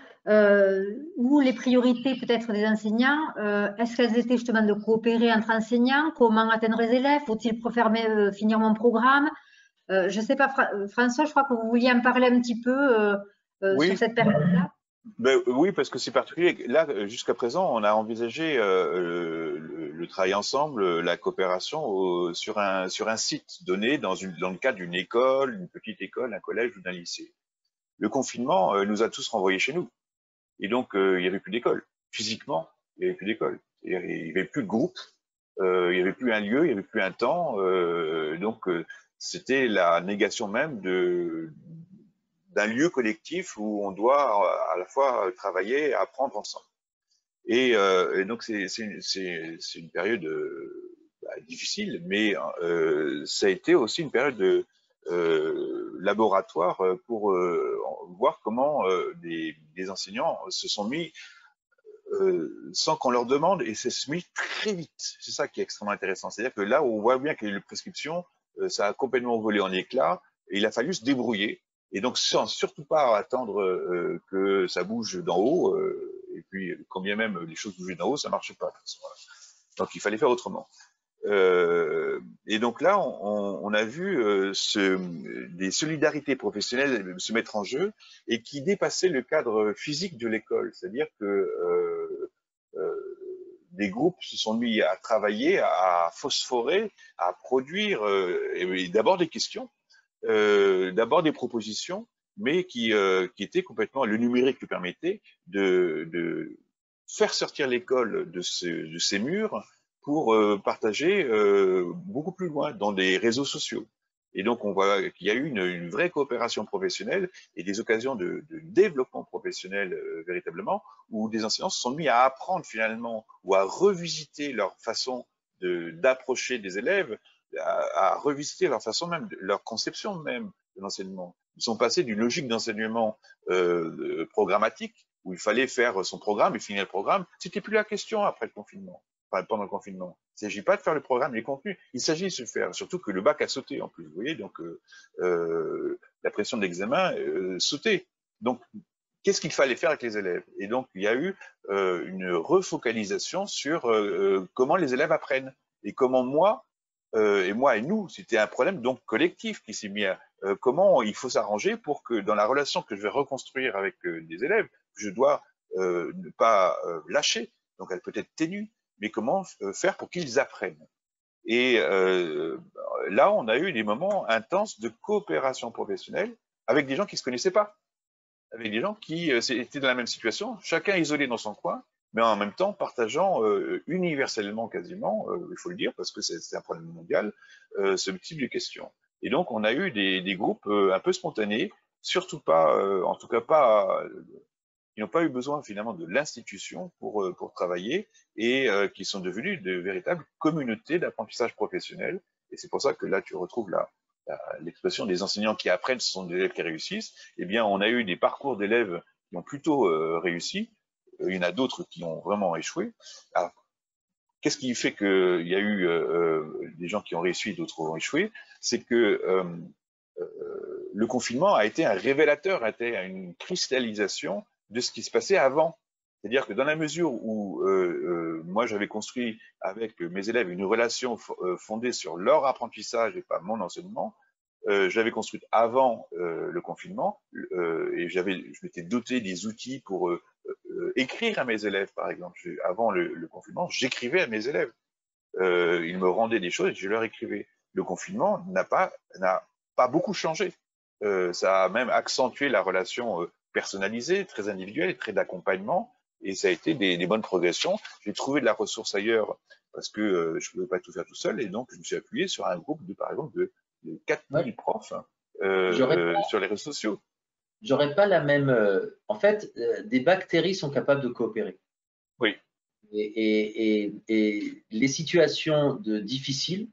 Speaker 1: où les priorités peut-être des enseignants, est-ce qu'elles étaient justement de coopérer entre enseignants? Comment atteindre les élèves? Faut-il préférer finir mon programme? Je ne sais pas, François, je crois que vous vouliez en parler un petit peu
Speaker 2: Oui.
Speaker 1: sur cette période-là.
Speaker 2: Ben, oui, parce que c'est particulier. Là, jusqu'à présent, on a envisagé le travail ensemble, la coopération sur un site donné dans le cadre d'une école, une petite école, un collège ou d'un lycée. Le confinement nous a tous renvoyés chez nous. Et donc, il n'y avait plus d'école. Physiquement, il n'y avait plus d'école. Il n'y avait plus de groupe, il n'y avait plus un lieu, il n'y avait plus un temps. Donc, c'était la négation même d'un lieu collectif où on doit à la fois travailler et apprendre ensemble. Et donc, c'est une période difficile, mais ça a été aussi une période de laboratoire pour voir comment des enseignants se sont mis sans qu'on leur demande, et c'est mis très vite. C'est ça qui est extrêmement intéressant. C'est-à-dire que là, on voit bien que les prescriptions, ça a complètement volé en éclats, et il a fallu se débrouiller. Et donc, sans surtout pas attendre que ça bouge d'en haut, et puis quand bien même les choses bougeaient d'en haut, ça marchait pas. Donc, il fallait faire autrement. Et donc là, on a vu des solidarités professionnelles se mettre en jeu et qui dépassaient le cadre physique de l'école. C'est-à-dire que des groupes se sont mis à travailler, à phosphorer, à produire et d'abord des questions, d'abord des propositions, mais qui étaient complètement, le numérique le permettait de faire sortir l'école de ces murs pour partager beaucoup plus loin dans des réseaux sociaux. Et donc, on voit qu'il y a eu une vraie coopération professionnelle et des occasions de développement professionnel véritablement, où des enseignants se sont mis à apprendre finalement ou à revisiter leur façon d'approcher des élèves, à revisiter leur façon même, leur conception même de l'enseignement. Ils sont passés d'une logique d'enseignement programmatique, où il fallait faire son programme et finir le programme. C'était plus la question après le confinement, enfin pendant le confinement. Il ne s'agit pas de faire le programme et les contenus, il s'agit de se faire. Surtout que le bac a sauté en plus, vous voyez, donc la pression de l'examen sautait. Donc, qu'est-ce qu'il fallait faire avec les élèves? Et donc, il y a eu une refocalisation sur comment les élèves apprennent et comment moi et nous, c'était un problème donc collectif qui s'est mis à comment il faut s'arranger pour que dans la relation que je vais reconstruire avec des élèves, je dois ne pas lâcher, donc elle peut être ténue, mais comment faire pour qu'ils apprennent. Et là, on a eu des moments intenses de coopération professionnelle avec des gens qui ne se connaissaient pas, avec des gens qui étaient dans la même situation, chacun isolé dans son coin, mais en même temps partageant universellement quasiment, il faut le dire, parce que c'est un problème mondial, ce type de questions. Et donc, on a eu des groupes un peu spontanés, surtout pas, en tout cas pas, qui n'ont pas eu besoin finalement de l'institution pour travailler et qui sont devenus de véritables communautés d'apprentissage professionnel. Et c'est pour ça que là, tu retrouves l'expression des enseignants qui apprennent, ce sont des élèves qui réussissent. Eh bien, on a eu des parcours d'élèves qui ont plutôt réussi. Il y en a d'autres qui ont vraiment échoué. Alors, qu'est-ce qui fait qu'il y a eu des gens qui ont réussi, d'autres ont échoué? C'est que le confinement a été un révélateur, a été une cristallisation de ce qui se passait avant. C'est-à-dire que dans la mesure où moi j'avais construit avec mes élèves une relation fondée sur leur apprentissage et pas mon enseignement, je l'avais construite avant le confinement et je m'étais doté des outils pour écrire à mes élèves, par exemple. Avant le confinement, j'écrivais à mes élèves. Ils me rendaient des choses et je leur écrivais. Le confinement n'a pas beaucoup changé. Ça a même accentué la relation personnalisée, très individuelle, très d'accompagnement. Et ça a été des bonnes progressions. J'ai trouvé de la ressource ailleurs parce que je ne pouvais pas tout faire tout seul. Et donc, je me suis appuyé sur un groupe par exemple, de 4000 profs sur les réseaux sociaux.
Speaker 3: J'aurais pas la même. En fait, des bactéries sont capables de coopérer.
Speaker 2: Oui.
Speaker 3: Et les situations difficiles,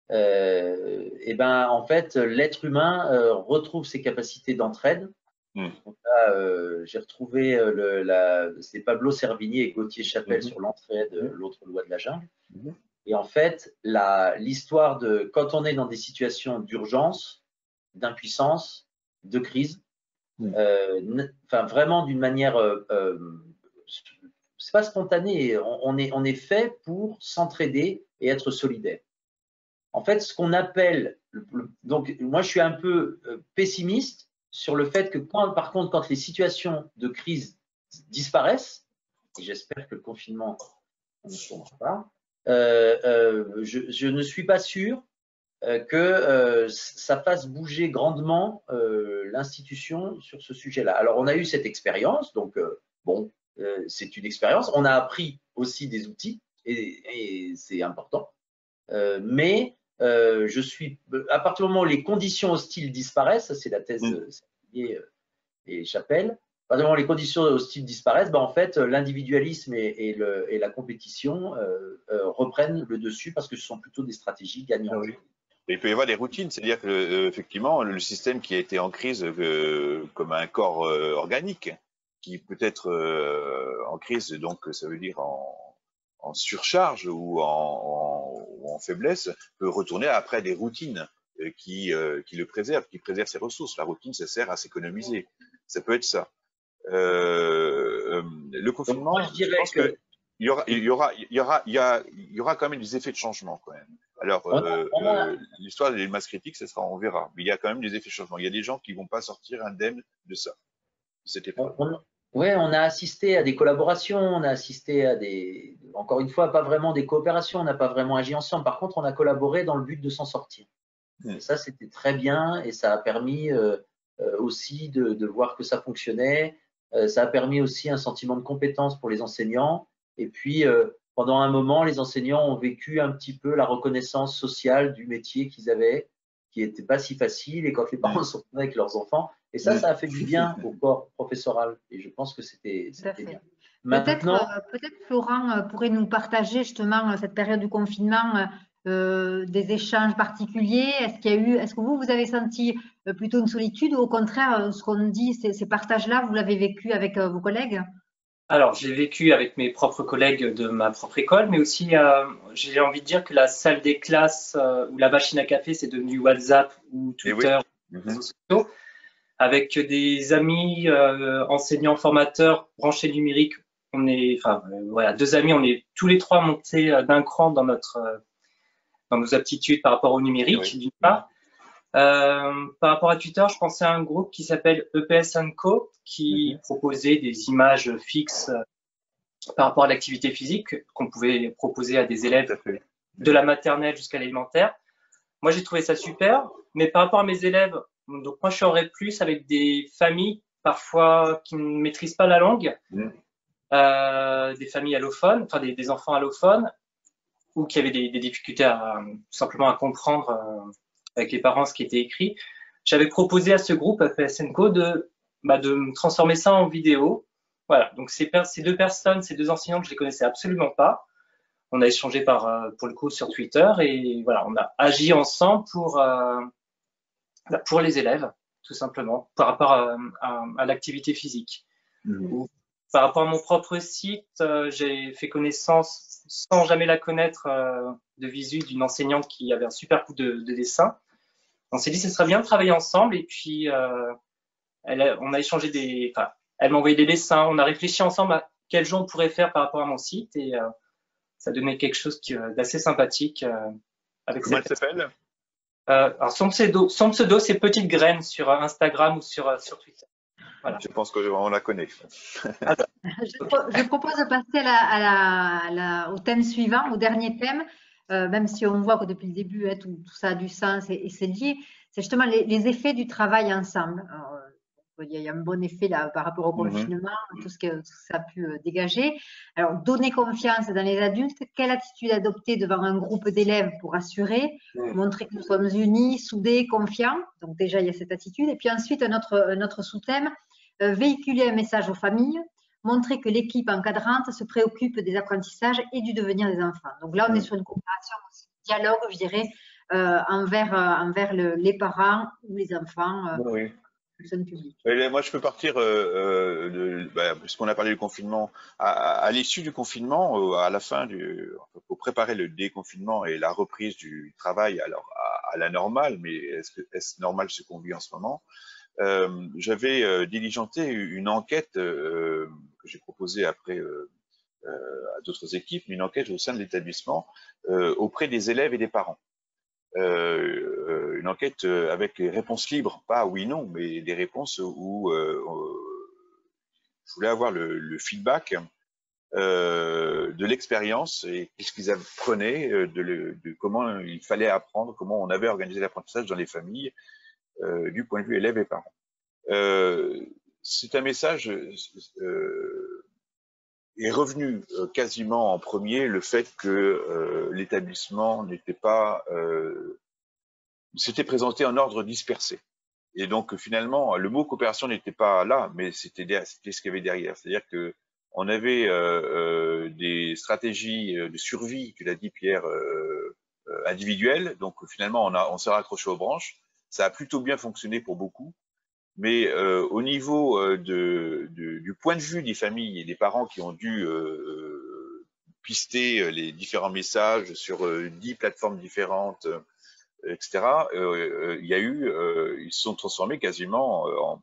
Speaker 3: et ben en fait, l'être humain retrouve ses capacités d'entraide. Donc là, j'ai retrouvé c'est Pablo Servigny et Gauthier Chapelle sur l'entraide, l'autre loi de la jungle. Et en fait, l'histoire de quand on est dans des situations d'urgence, d'impuissance, de crise, enfin vraiment d'une manière, c'est pas spontané. On est fait pour s'entraider et être solidaire. En fait, ce qu'on appelle, donc moi je suis un peu pessimiste sur le fait que par contre, quand les situations de crise disparaissent, et j'espère que le confinement ne changera pas, je ne suis pas sûr que ça fasse bouger grandement l'institution sur ce sujet-là. Alors, on a eu cette expérience, donc bon, c'est une expérience. On a appris aussi des outils, et c'est important. Mais je suis, à partir du moment où les conditions hostiles disparaissent, ça c'est la thèse de Servigny et Chapelle, à partir du moment où les conditions hostiles disparaissent, ben, en fait, l'individualisme et la compétition reprennent le dessus parce que ce sont plutôt des stratégies gagnantes.
Speaker 2: Oui. Il peut y avoir des routines, c'est-à-dire que effectivement, le système qui a été en crise comme un corps organique, qui peut être en crise, donc ça veut dire en surcharge ou en faiblesse, peut retourner après des routines qui le préservent, qui préservent ses ressources. La routine, ça sert à s'économiser. Ça peut être ça. Le confinement,
Speaker 3: donc, moi, je pense
Speaker 2: que il y aura quand même des effets de changement quand même. Alors, l'histoire des masses critiques, on verra. Mais il y a quand même des effets de changement. Il y a des gens qui vont pas sortir indemnes de ça.
Speaker 3: Oui, on a assisté à des collaborations, on a assisté à encore une fois, pas vraiment des coopérations, on n'a pas vraiment agi ensemble. Par contre, on a collaboré dans le but de s'en sortir. Et ça, c'était très bien et ça a permis aussi de voir que ça fonctionnait. Ça a permis aussi un sentiment de compétence pour les enseignants. Et puis, pendant un moment, les enseignants ont vécu un petit peu la reconnaissance sociale du métier qu'ils avaient, qui n'était pas si facile. Et quand les parents sont revenus avec leurs enfants, et ça a fait du bien au corps professoral. Et je pense que c'était bien.
Speaker 1: Peut-être Florent pourrait nous partager justement cette période du confinement, des échanges particuliers. Est-ce que vous avez senti plutôt une solitude ou au contraire, ce qu'on dit, ces partages-là, vous l'avez vécu avec vos collègues?
Speaker 4: Alors, j'ai vécu avec mes propres collègues de ma propre école, mais aussi, j'ai envie de dire que la salle des classes ou la machine à café, c'est devenu WhatsApp ou Twitter, réseaux sociaux, avec des amis enseignants, formateurs, branchés numériques. Voilà, deux amis, on est tous les trois montés d'un cran dans nos aptitudes par rapport au numérique, d'une part. Par rapport à Twitter, je pensais à un groupe qui s'appelle EPS & Co, qui proposait des images fixes par rapport à l'activité physique qu'on pouvait proposer à des élèves de la maternelle jusqu'à l'élémentaire. Moi, j'ai trouvé ça super, mais par rapport à mes élèves, donc moi, je suis en REP+, avec des familles parfois qui ne maîtrisent pas la langue, des familles allophones, enfin des enfants allophones, ou qui avaient des difficultés simplement à comprendre avec les parents ce qui était écrit. J'avais proposé à ce groupe, à EPS & Co, de transformer ça en vidéo. Voilà, donc ces deux personnes, ces deux enseignants que je ne les connaissais absolument pas, on a échangé pour le coup sur Twitter et voilà, on a agi ensemble pour pour les élèves, tout simplement, par rapport à l'activité physique. Par rapport à mon propre site, j'ai fait connaissance, sans jamais la connaître, de visu d'une enseignante qui avait un super coup de dessin. On s'est dit ce serait bien de travailler ensemble et puis on a échangé elle m'a envoyé des dessins, on a réfléchi ensemble à quel genre on pourrait faire par rapport à mon site et ça donnait quelque chose d'assez sympathique.
Speaker 2: Comment elle s'appelle?
Speaker 4: Alors son pseudo c'est Petite Graine sur Instagram ou sur Twitter. Voilà.
Speaker 2: Je pense qu'on la connaît.
Speaker 1: Je propose de passer au thème suivant, au dernier thème, même si on voit que depuis le début, tout ça a du sens et c'est lié. C'est justement les effets du travail ensemble. Alors, il y a un bon effet là par rapport au confinement, tout ce que ça a pu dégager. Alors, donner confiance dans les adultes, quelle attitude adopter devant un groupe d'élèves pour assurer, montrer que nous sommes unis, soudés, confiants. Donc déjà, il y a cette attitude. Et puis ensuite, un autre sous-thème, véhiculer un message aux familles, montrer que l'équipe encadrante se préoccupe des apprentissages et du devenir des enfants. Donc là, on est sur une coopération aussi, dialogue, je dirais, envers les parents ou les enfants.
Speaker 2: Oui.
Speaker 1: Publique.
Speaker 2: Moi, je peux partir, puisqu'on a parlé du confinement, à l'issue du confinement, à la fin pour préparer le déconfinement et la reprise du travail, alors à la normale, mais est-ce normal ce qu'on vit en ce moment? J'avais diligenté une enquête que j'ai proposée après à d'autres équipes, une enquête au sein de l'établissement auprès des élèves et des parents. Une enquête avec les réponses libres, pas oui, non, mais des réponses où je voulais avoir le feedback de l'expérience et qu'est-ce qu'ils apprenaient de comment il fallait apprendre, comment on avait organisé l'apprentissage dans les familles du point de vue élèves et parents. C'est un message est revenu quasiment en premier le fait que l'établissement n'était pas s'était présenté en ordre dispersé. Et donc finalement, le mot coopération n'était pas là, mais c'était ce qu'il y avait derrière. C'est-à-dire que on avait des stratégies de survie, tu l'as dit Pierre, individuelles. Donc finalement, on s'est raccroché aux branches. Ça a plutôt bien fonctionné pour beaucoup. Mais au niveau du point de vue des familles et des parents qui ont dû pister les différents messages sur 10 plateformes différentes, etc., il y a eu, ils se sont transformés quasiment en,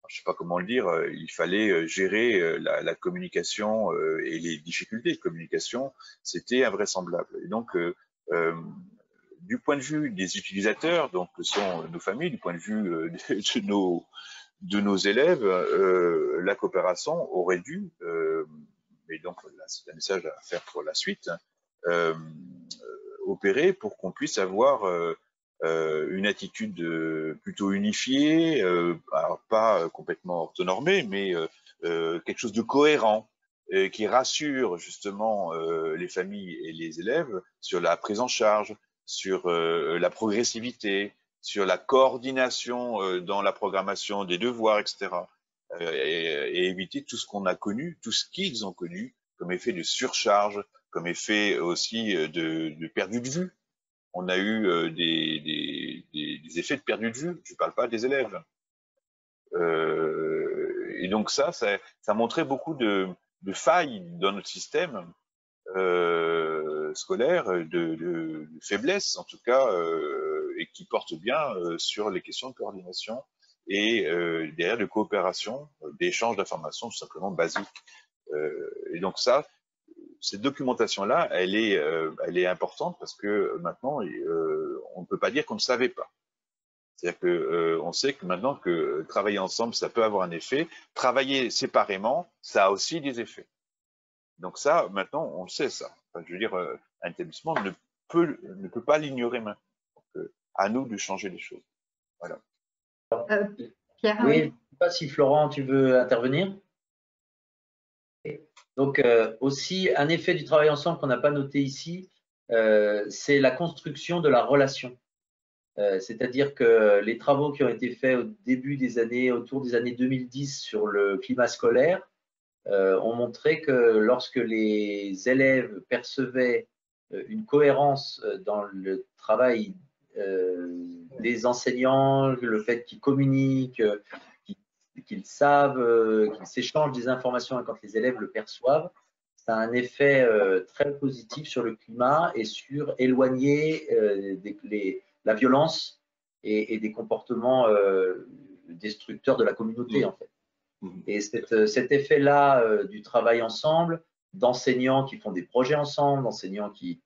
Speaker 2: je sais pas comment le dire, il fallait gérer la communication et les difficultés de communication, c'était invraisemblable. Et donc, du point de vue des utilisateurs, donc que sont nos familles, du point de vue de nos élèves, la coopération aurait dû, mais donc là c'est un message à faire pour la suite, opérer pour qu'on puisse avoir une attitude plutôt unifiée, alors pas complètement orthonormée, mais quelque chose de cohérent qui rassure justement les familles et les élèves sur la prise en charge, sur la progressivité, sur la coordination dans la programmation des devoirs, etc. Et éviter tout ce qu'on a connu, tout ce qu'ils ont connu comme effet de surcharge, comme effet aussi de perdu de vue. On a eu des effets de perdu de vue. Je ne parle pas des élèves. Et donc ça montrait beaucoup de failles dans notre système scolaire, de faiblesse en tout cas, et qui porte bien sur les questions de coordination et derrière de coopération, d'échange d'informations tout simplement basiques. Et donc ça, cette documentation-là, elle est importante parce que maintenant, on ne peut pas dire qu'on ne savait pas. C'est-à-dire que on sait que maintenant que travailler ensemble, ça peut avoir un effet. Travailler séparément, ça a aussi des effets. Donc ça, maintenant, on le sait ça. Enfin, je veux dire, un établissement ne peut pas l'ignorer maintenant. Donc, à nous de changer les choses. Voilà.
Speaker 1: Pierre,
Speaker 3: oui, je ne sais pas si Florent, tu veux intervenir. Donc aussi, un effet du travail ensemble qu'on n'a pas noté ici, c'est la construction de la relation. C'est-à-dire que les travaux qui ont été faits autour des années 2010 sur le climat scolaire ont montré que lorsque les élèves percevaient une cohérence dans le travail les enseignants, le fait qu'ils communiquent, qu'ils savent, qu'ils s'échangent des informations et quand les élèves le perçoivent, ça a un effet très positif sur le climat et sur éloigner la violence et des comportements destructeurs de la communauté, en fait. Et cet effet-là du travail ensemble, d'enseignants qui font des projets ensemble, d'enseignants qui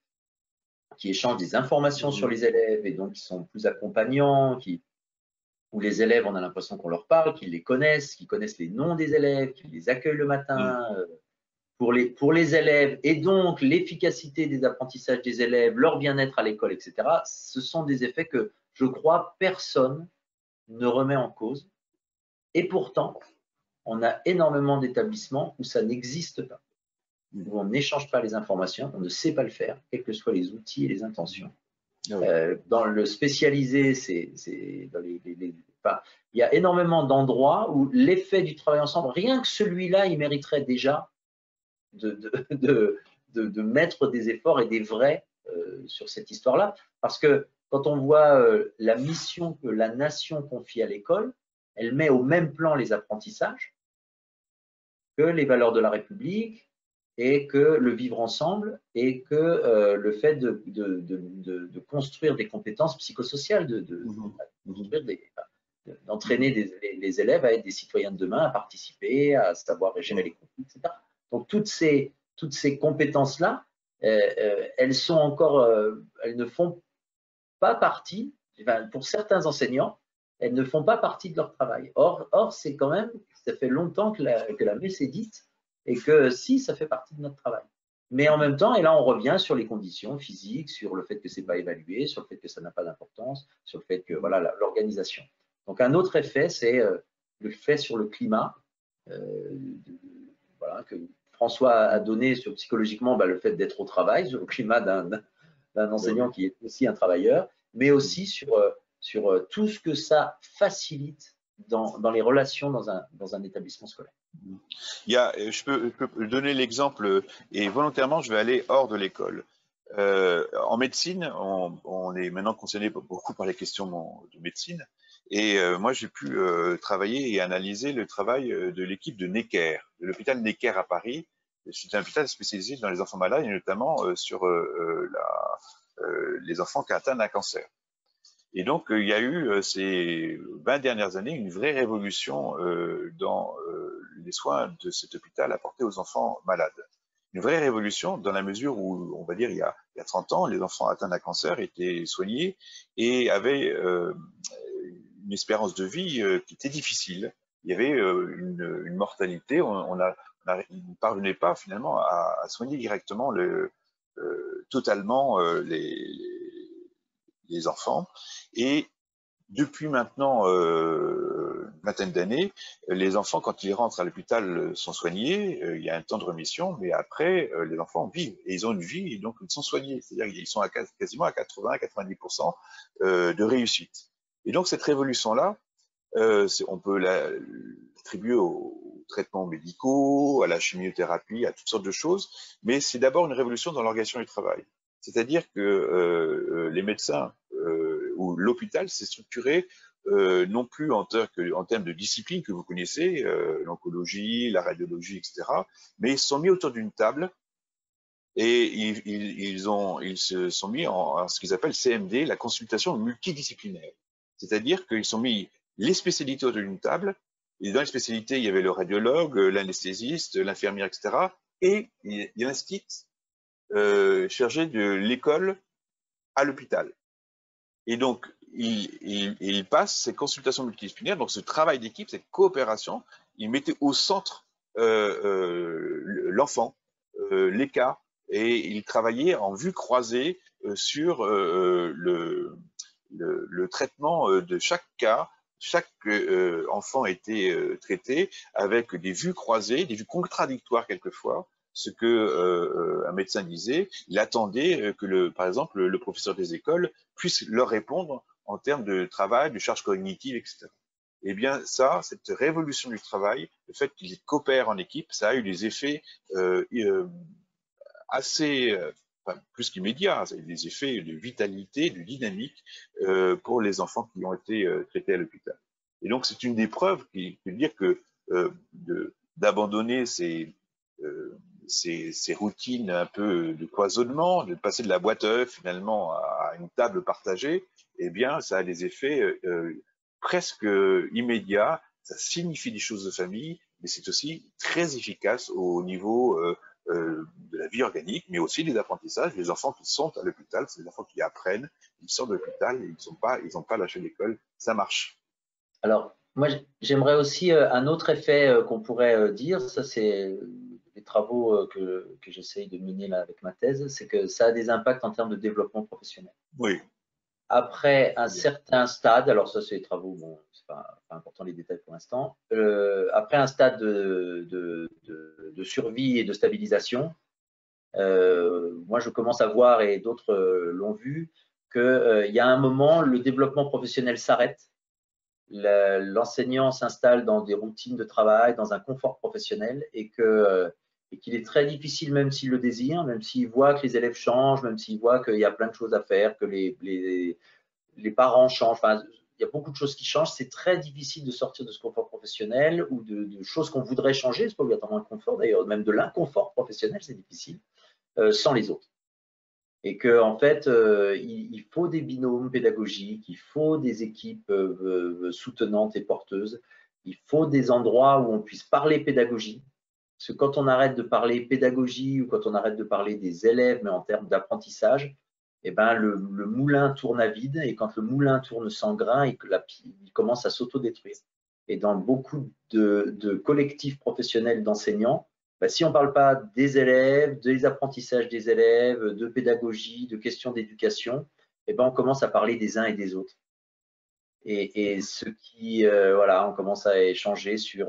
Speaker 3: échangent des informations sur les élèves et donc qui sont plus accompagnants, où les élèves, on a l'impression qu'on leur parle, qu'ils les connaissent, qu'ils connaissent les noms des élèves, qu'ils les accueillent le matin pour les élèves, et donc l'efficacité des apprentissages des élèves, leur bien-être à l'école, etc. Ce sont des effets que, je crois, personne ne remet en cause. Et pourtant, on a énormément d'établissements où ça n'existe pas, où on n'échange pas les informations, on ne sait pas le faire, quels que soient les outils et les intentions. Dans le spécialisé, enfin, il y a énormément d'endroits où l'effet du travail ensemble, rien que celui-là, il mériterait déjà de mettre des efforts et des vrais sur cette histoire-là. Parce que quand on voit la mission que la nation confie à l'école, elle met au même plan les apprentissages que les valeurs de la République et que le vivre ensemble et que le fait de construire des compétences psychosociales, d'entraîner les élèves à être des citoyens de demain, à participer, à savoir gérer les conflits, etc. Donc toutes ces compétences-là, elles sont encore, elles ne font pas partie, enfin, pour certains enseignants, elles ne font pas partie de leur travail. Or c'est quand même, ça fait longtemps que la messe est dite et que si, ça fait partie de notre travail. Mais en même temps, et là on revient sur les conditions physiques, sur le fait que c'est pas évalué, sur le fait que ça n'a pas d'importance, sur le fait que voilà l'organisation. Donc un autre effet, c'est le fait sur le climat, voilà, que François a donné sur psychologiquement le fait d'être au travail, sur le climat d'un enseignant qui est aussi un travailleur, mais aussi sur tout ce que ça facilite dans les relations dans un établissement scolaire.
Speaker 2: Je peux donner l'exemple, et volontairement, je vais aller hors de l'école. En médecine, on est maintenant concerné beaucoup par les questions de médecine, et moi j'ai pu travailler et analyser le travail de l'équipe de Necker, de l'hôpital Necker à Paris. C'est un hôpital spécialisé dans les enfants malades et notamment sur les enfants qui atteignent un cancer. Et donc, il y a eu ces 20 dernières années une vraie révolution dans les soins de cet hôpital apportés aux enfants malades. Une vraie révolution dans la mesure où, on va dire, il y a 30 ans, les enfants atteints d'un cancer étaient soignés et avaient une espérance de vie qui était difficile. Il y avait une mortalité, on ne parvenait pas finalement à soigner directement totalement les enfants. Et depuis maintenant une vingtaine d'années, les enfants, quand ils rentrent à l'hôpital, sont soignés. Il y a un temps de remission, mais après, les enfants vivent. Et ils ont une vie, et donc ils sont soignés. C'est-à-dire qu'ils sont quasiment à 80-90% de réussite. Et donc cette révolution-là, on peut l'attribuer aux traitements médicaux, à la chimiothérapie, à toutes sortes de choses, mais c'est d'abord une révolution dans l'organisation du travail. C'est-à-dire que les médecins ou l'hôpital s'est structuré non plus en termes de discipline que vous connaissez, l'oncologie, la radiologie, etc., mais ils se sont mis autour d'une table et ils se sont mis en ce qu'ils appellent CMD, la consultation multidisciplinaire. C'est-à-dire qu'ils sont mis les spécialités autour d'une table, et dans les spécialités, il y avait le radiologue, l'anesthésiste, l'infirmière, etc., et il y a un site chargé de l'école à l'hôpital. Et donc, il passe ces consultations multidisciplinaires, donc ce travail d'équipe, cette coopération, il mettait au centre l'enfant, les cas, et il travaillait en vue croisée sur le traitement de chaque cas. Chaque enfant était traité avec des vues croisées, des vues contradictoires quelquefois. Ce que un médecin disait, il attendait que par exemple le professeur des écoles puisse leur répondre en termes de travail, de charge cognitive, etc. Eh bien ça, cette révolution du travail, le fait qu'ils coopèrent en équipe, ça a eu des effets assez enfin, plus qu'immédiat, ça a des effets de vitalité, de dynamique pour les enfants qui ont été traités à l'hôpital. Et donc, c'est une des preuves qui veut dire que d'abandonner ces routines un peu de cloisonnement, de passer de la boîte à œufs finalement à une table partagée, eh bien, ça a des effets presque immédiats. Ça signifie des choses de famille, mais c'est aussi très efficace au niveau de la vie organique, mais aussi des apprentissages. Les enfants qui sont à l'hôpital, c'est des enfants qui apprennent, ils sortent de l'hôpital, ils n'ont pas lâché l'école, ça marche.
Speaker 3: Alors, moi, j'aimerais aussi un autre effet qu'on pourrait dire, ça c'est les travaux que j'essaye de mener là avec ma thèse, c'est que ça a des impacts en termes de développement professionnel.
Speaker 2: Oui.
Speaker 3: Après un certain stade, alors ça c'est les travaux, bon, c'est pas important les détails pour l'instant, après un stade de survie et de stabilisation, moi je commence à voir, et d'autres l'ont vu, qu'il y a un moment, le développement professionnel s'arrête, l'enseignant s'installe dans des routines de travail, dans un confort professionnel, et qu'il est très difficile, même s'il le désire, même s'il voit que les élèves changent, même s'il voit qu'il y a plein de choses à faire, que les parents changent, enfin, il y a beaucoup de choses qui changent, c'est très difficile de sortir de ce confort professionnel ou de choses qu'on voudrait changer, c'est pas obligatoirement un confort d'ailleurs, même de l'inconfort professionnel, c'est difficile, sans les autres. Et qu'en fait, il faut des binômes pédagogiques, il faut des équipes soutenantes et porteuses, il faut des endroits où on puisse parler pédagogie. Parce que quand on arrête de parler pédagogie ou quand on arrête de parler des élèves, mais en termes d'apprentissage, eh ben, le moulin tourne à vide. Et quand le moulin tourne sans grain, il commence à s'autodétruire. Et dans beaucoup de collectifs professionnels d'enseignants, ben, si on ne parle pas des élèves, des apprentissages des élèves, de pédagogie, de questions d'éducation, eh ben, on commence à parler des uns et des autres. Et ceux qui, voilà, on commence à échanger sur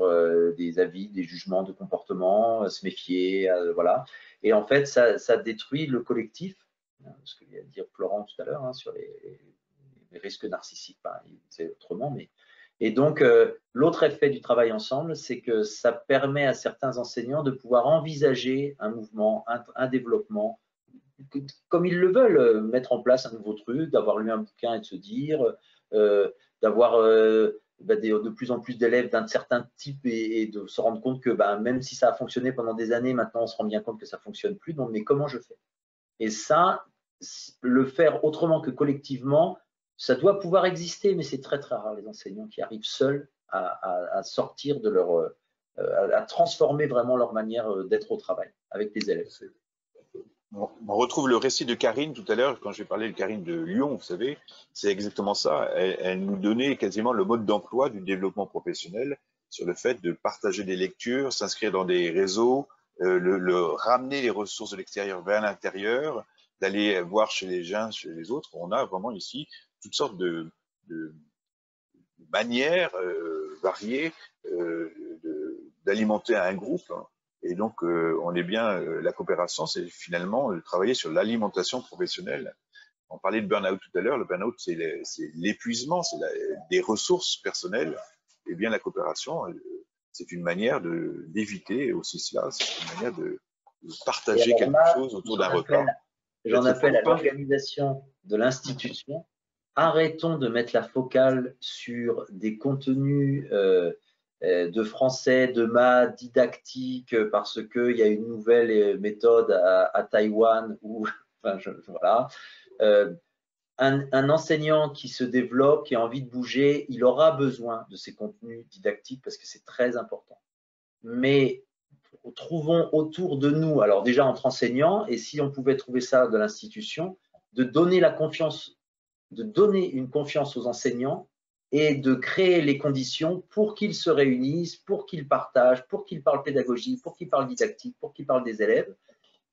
Speaker 3: des avis, des jugements de comportement, se méfier, voilà. Et en fait, ça détruit le collectif, ce que vient de dire Florent tout à l'heure, hein, sur les risques narcissiques, enfin, c'est autrement, mais… Et donc, l'autre effet du travail ensemble, c'est que ça permet à certains enseignants de pouvoir envisager un mouvement, un développement, comme ils le veulent, mettre en place un nouveau truc, d'avoir lu un bouquin et de se dire, d'avoir de plus en plus d'élèves d'un certain type et de se rendre compte que même si ça a fonctionné pendant des années, maintenant on se rend bien compte que ça ne fonctionne plus, donc mais comment je fais? Et ça, le faire autrement que collectivement, ça doit pouvoir exister, mais c'est très très rare les enseignants qui arrivent seuls à sortir de leur… à transformer vraiment leur manière d'être au travail avec les élèves.
Speaker 2: On retrouve le récit de Karine tout à l'heure, quand j'ai parlé de Karine de Lyon, vous savez, c'est exactement ça. Elle nous donnait quasiment le mode d'emploi du développement professionnel sur le fait de partager des lectures, s'inscrire dans des réseaux, ramener les ressources de l'extérieur vers l'intérieur, d'aller voir chez les uns, chez les autres. On a vraiment ici toutes sortes de manières variées d'alimenter un groupe. Et donc, on est bien, la coopération, c'est finalement travailler sur l'alimentation professionnelle. On parlait de burn-out tout à l'heure. Le burn-out, c'est l'épuisement, c'est des ressources personnelles. Et bien, la coopération, c'est une manière d'éviter aussi cela. C'est une manière de partager quelque chose autour d'un repas.
Speaker 3: J'en appelle à l'organisation de l'institution. Arrêtons de mettre la focale sur des contenus de français, de maths, didactique, parce qu'il y a une nouvelle méthode à Taïwan, ou enfin, voilà. Un enseignant qui se développe, qui a envie de bouger, il aura besoin de ces contenus didactiques parce que c'est très important. Mais trouvons autour de nous, alors déjà entre enseignants, et si on pouvait trouver ça de l'institution, de donner la confiance, de donner une confiance aux enseignants et de créer les conditions pour qu'ils se réunissent, pour qu'ils partagent, pour qu'ils parlent pédagogie, pour qu'ils parlent didactique, pour qu'ils parlent des élèves.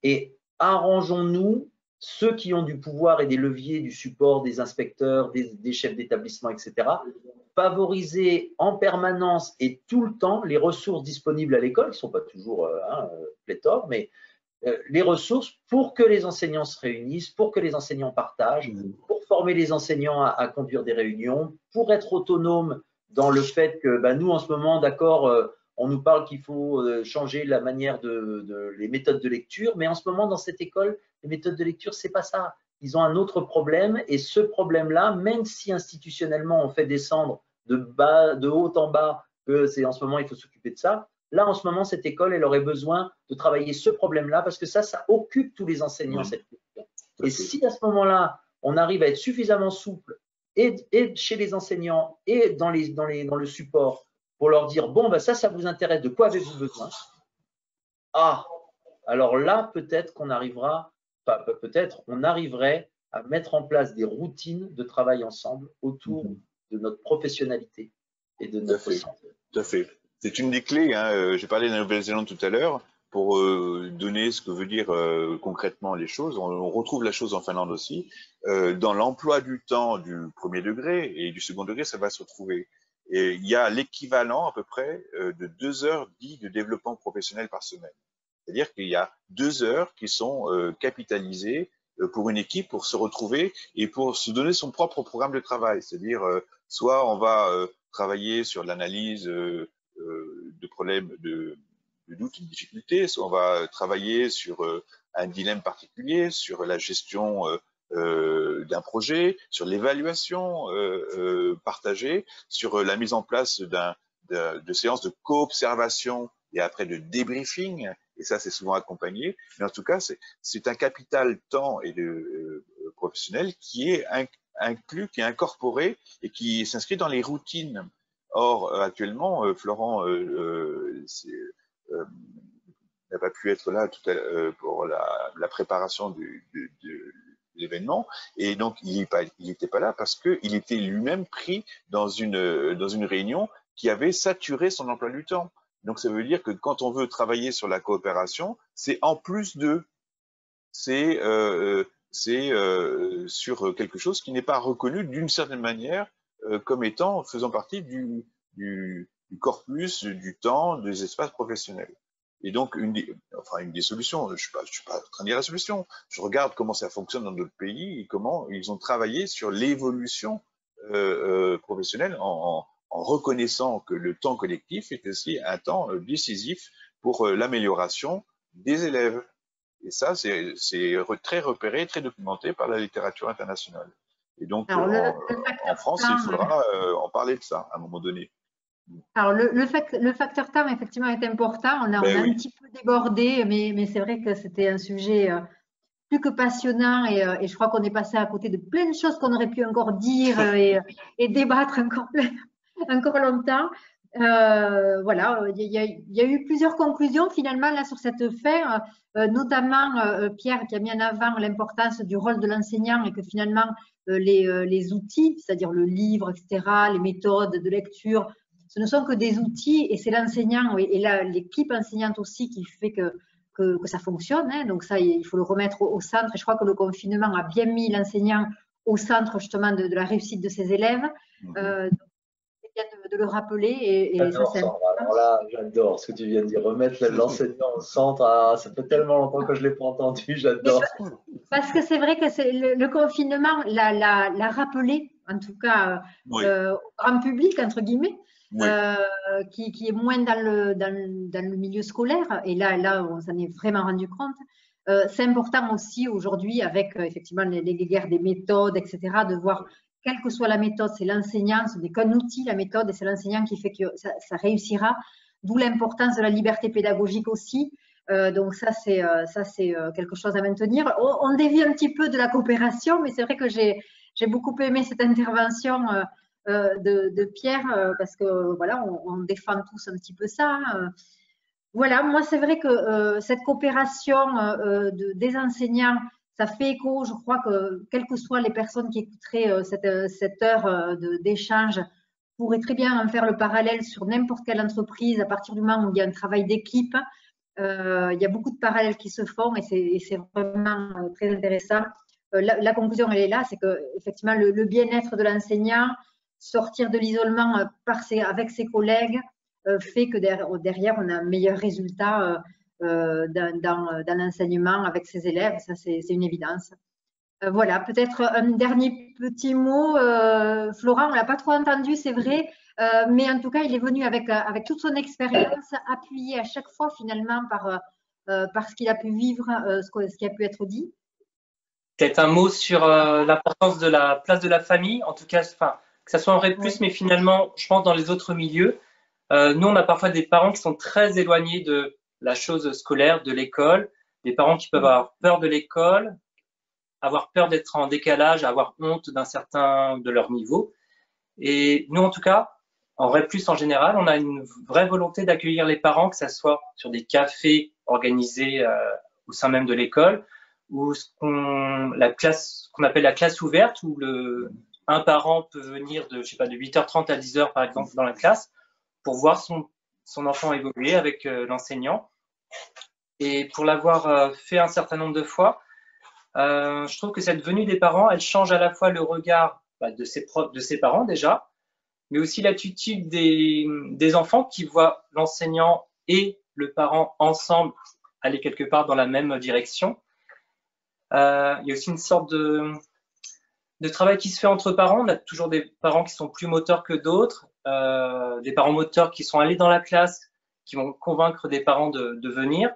Speaker 3: Et arrangeons-nous, ceux qui ont du pouvoir et des leviers, du support, des inspecteurs, des chefs d'établissement, etc., favoriser en permanence et tout le temps les ressources disponibles à l'école, qui ne sont pas toujours pléthores, mais les ressources pour que les enseignants se réunissent, pour que les enseignants partagent, pour former les enseignants à conduire des réunions, pour être autonomes dans le fait que nous, en ce moment, d'accord, on nous parle qu'il faut changer la manière les méthodes de lecture, mais en ce moment, dans cette école, Les méthodes de lecture, c'est pas ça. Ils ont un autre problème et ce problème-là, même si institutionnellement on fait descendre de haut en bas que c'est en ce moment il faut s'occuper de ça, là en ce moment cette école elle aurait besoin de travailler ce problème-là parce que ça occupe tous les enseignants cette question. Et si à ce moment-là on arrive à être suffisamment souple et chez les enseignants et dans le support pour leur dire bon ben ça vous intéresse, de quoi avez-vous besoin? Ah, alors là peut-être qu'on arrivera, peut-être on arriverait à mettre en place des routines de travail ensemble autour de notre professionnalité et de notre santé.
Speaker 2: Tout à fait. C'est une des clés. Hein. J'ai parlé de la Nouvelle-Zélande tout à l'heure pour donner ce que veut dire concrètement les choses. On retrouve la chose en Finlande aussi. Dans l'emploi du temps du premier degré et du second degré, ça va se retrouver. Et il y a l'équivalent à peu près de 2 heures dites de développement professionnel par semaine. C'est-à-dire qu'il y a 2 heures qui sont capitalisées pour une équipe pour se retrouver et pour se donner son propre programme de travail. C'est-à-dire soit on va travailler sur l'analyse de problèmes de doutes et de difficultés, soit on va travailler sur un dilemme particulier, sur la gestion d'un projet, sur l'évaluation partagée, sur la mise en place de séances de co-observation et après de débriefing, et ça c'est souvent accompagné, mais en tout cas c'est un capital temps et professionnel qui est inclus, qui est incorporé et qui s'inscrit dans les routines. Or actuellement, Florent n'a pas pu être là pour la préparation de l'événement, et donc il n'était pas là parce qu'il était lui-même pris dans une réunion qui avait saturé son emploi du temps. Donc ça veut dire que quand on veut travailler sur la coopération, c'est en plus c'est sur quelque chose qui n'est pas reconnu d'une certaine manière comme faisant partie du corpus, du temps, des espaces professionnels. Et donc, une des solutions, je ne suis pas en train de dire la solution, je regarde comment ça fonctionne dans d'autres pays et comment ils ont travaillé sur l'évolution professionnelle en reconnaissant que le temps collectif est aussi un temps décisif pour l'amélioration des élèves. Et ça, c'est très repéré, très documenté par la littérature internationale. Et donc, en France, il faudra en parler de ça à un moment donné.
Speaker 1: Alors, le facteur temps, effectivement, est important. On a un petit peu débordé, mais c'est vrai que c'était un sujet plus que passionnant et je crois qu'on est passé à côté de plein de choses qu'on aurait pu encore dire et débattre encore longtemps. Voilà, il y a eu plusieurs conclusions finalement là sur cette fin, notamment Pierre qui a mis en avant l'importance du rôle de l'enseignant et que finalement les outils, c'est-à-dire le livre, etc., les méthodes de lecture, ce ne sont que des outils et c'est l'enseignant et l'équipe enseignante aussi qui fait que ça fonctionne. Hein. Donc ça, il faut le remettre au centre et je crois que le confinement a bien mis l'enseignant au centre justement de la réussite de ses élèves. De le rappeler et
Speaker 3: j'adore ça, alors là, j'adore ce que tu viens de dire, remettre l'enseignant au centre. Ah, ça fait tellement longtemps que je ne l'ai pas entendu, j'adore.
Speaker 1: Parce que c'est vrai que le confinement l'a rappelé, en tout cas au grand public, entre guillemets, qui est moins dans le milieu scolaire. Et là on s'en est vraiment rendu compte. C'est important aussi aujourd'hui, avec effectivement les guerres des méthodes, etc., de voir quelle que soit la méthode, c'est l'enseignant, ce n'est qu'un outil, la méthode, et c'est l'enseignant qui fait que ça réussira. D'où l'importance de la liberté pédagogique aussi. Donc ça, c'est quelque chose à maintenir. On dévie un petit peu de la coopération, mais c'est vrai que j'ai beaucoup aimé cette intervention de Pierre, parce que voilà, on défend tous un petit peu ça. Voilà, moi, c'est vrai que cette coopération des enseignants, ça fait écho, je crois que quelles que soient les personnes qui écouteraient cette heure d'échange, pourraient très bien en faire le parallèle sur n'importe quelle entreprise à partir du moment où il y a un travail d'équipe. Il y a beaucoup de parallèles qui se font et c'est vraiment très intéressant. La conclusion, elle est là, c'est que effectivement le bien-être de l'enseignant, sortir de l'isolement avec ses collègues, fait que derrière, on a un meilleur résultat dans l'enseignement avec ses élèves, ça c'est une évidence. Voilà, peut-être un dernier petit mot. Florent, on ne l'a pas trop entendu, c'est vrai, mais en tout cas, il est venu avec toute son expérience, appuyé à chaque fois finalement par ce qu'il a pu vivre, ce qui a pu être dit.
Speaker 4: peut-être un mot sur l'importance de la place de la famille, en tout cas, enfin, que ça soit en REP+, mais finalement, je pense dans les autres milieux, nous, on a parfois des parents qui sont très éloignés de la chose scolaire, de l'école, des parents qui peuvent avoir peur de l'école, avoir peur d'être en décalage, avoir honte d'un certain de leur niveau. Et nous, en tout cas, en REP+, en général, on a une vraie volonté d'accueillir les parents, que ça soit sur des cafés organisés au sein même de l'école, ou ce qu'on appelle la classe ouverte, où un parent peut venir de 8h30 à 10h, par exemple, dans la classe, pour voir son enfant évoluer avec l'enseignant. Et pour l'avoir fait un certain nombre de fois, je trouve que cette venue des parents, elle change à la fois le regard de ses parents déjà, mais aussi l'attitude des enfants qui voient l'enseignant et le parent ensemble aller quelque part dans la même direction. Il y a aussi une sorte de travail qui se fait entre parents. On a toujours des parents qui sont plus moteurs que d'autres, des parents moteurs qui sont allés dans la classe, qui vont convaincre des parents de venir,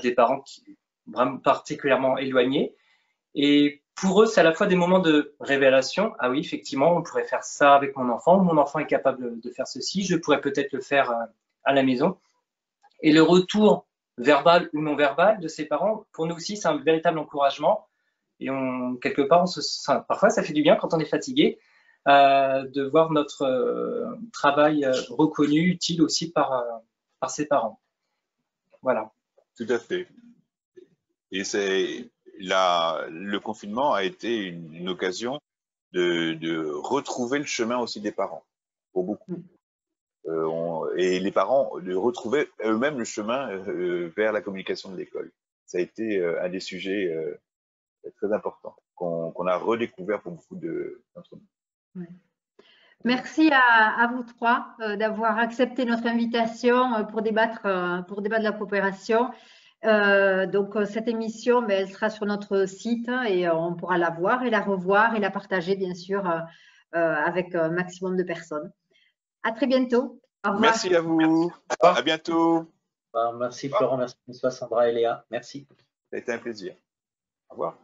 Speaker 4: des parents qui vraiment particulièrement éloignés. Et pour eux, c'est à la fois des moments de révélation. Ah oui, effectivement, on pourrait faire ça avec mon enfant. Mon enfant est capable de faire ceci. Je pourrais peut-être le faire à la maison. Et le retour verbal ou non verbal de ses parents, pour nous aussi, c'est un véritable encouragement. Et quelque part, parfois, ça fait du bien quand on est fatigué de voir notre travail reconnu, utile aussi par ses parents. Voilà.
Speaker 2: Tout à fait. Et le confinement a été une occasion de retrouver le chemin aussi des parents, pour beaucoup. Et les parents de retrouver eux-mêmes le chemin vers la communication de l'école. Ça a été un des sujets très importants qu'on a redécouvert pour beaucoup d'entre nous.
Speaker 1: Ouais. Merci à vous trois d'avoir accepté notre invitation pour débattre de la coopération. Donc cette émission, elle sera sur notre site et on pourra la voir et la revoir et la partager bien sûr avec un maximum de personnes. À très bientôt. Au revoir.
Speaker 2: Merci à vous. À bientôt.
Speaker 3: Merci Florent, merci François, Sandra et Léa. Merci.
Speaker 2: Ça a été un plaisir. Au revoir.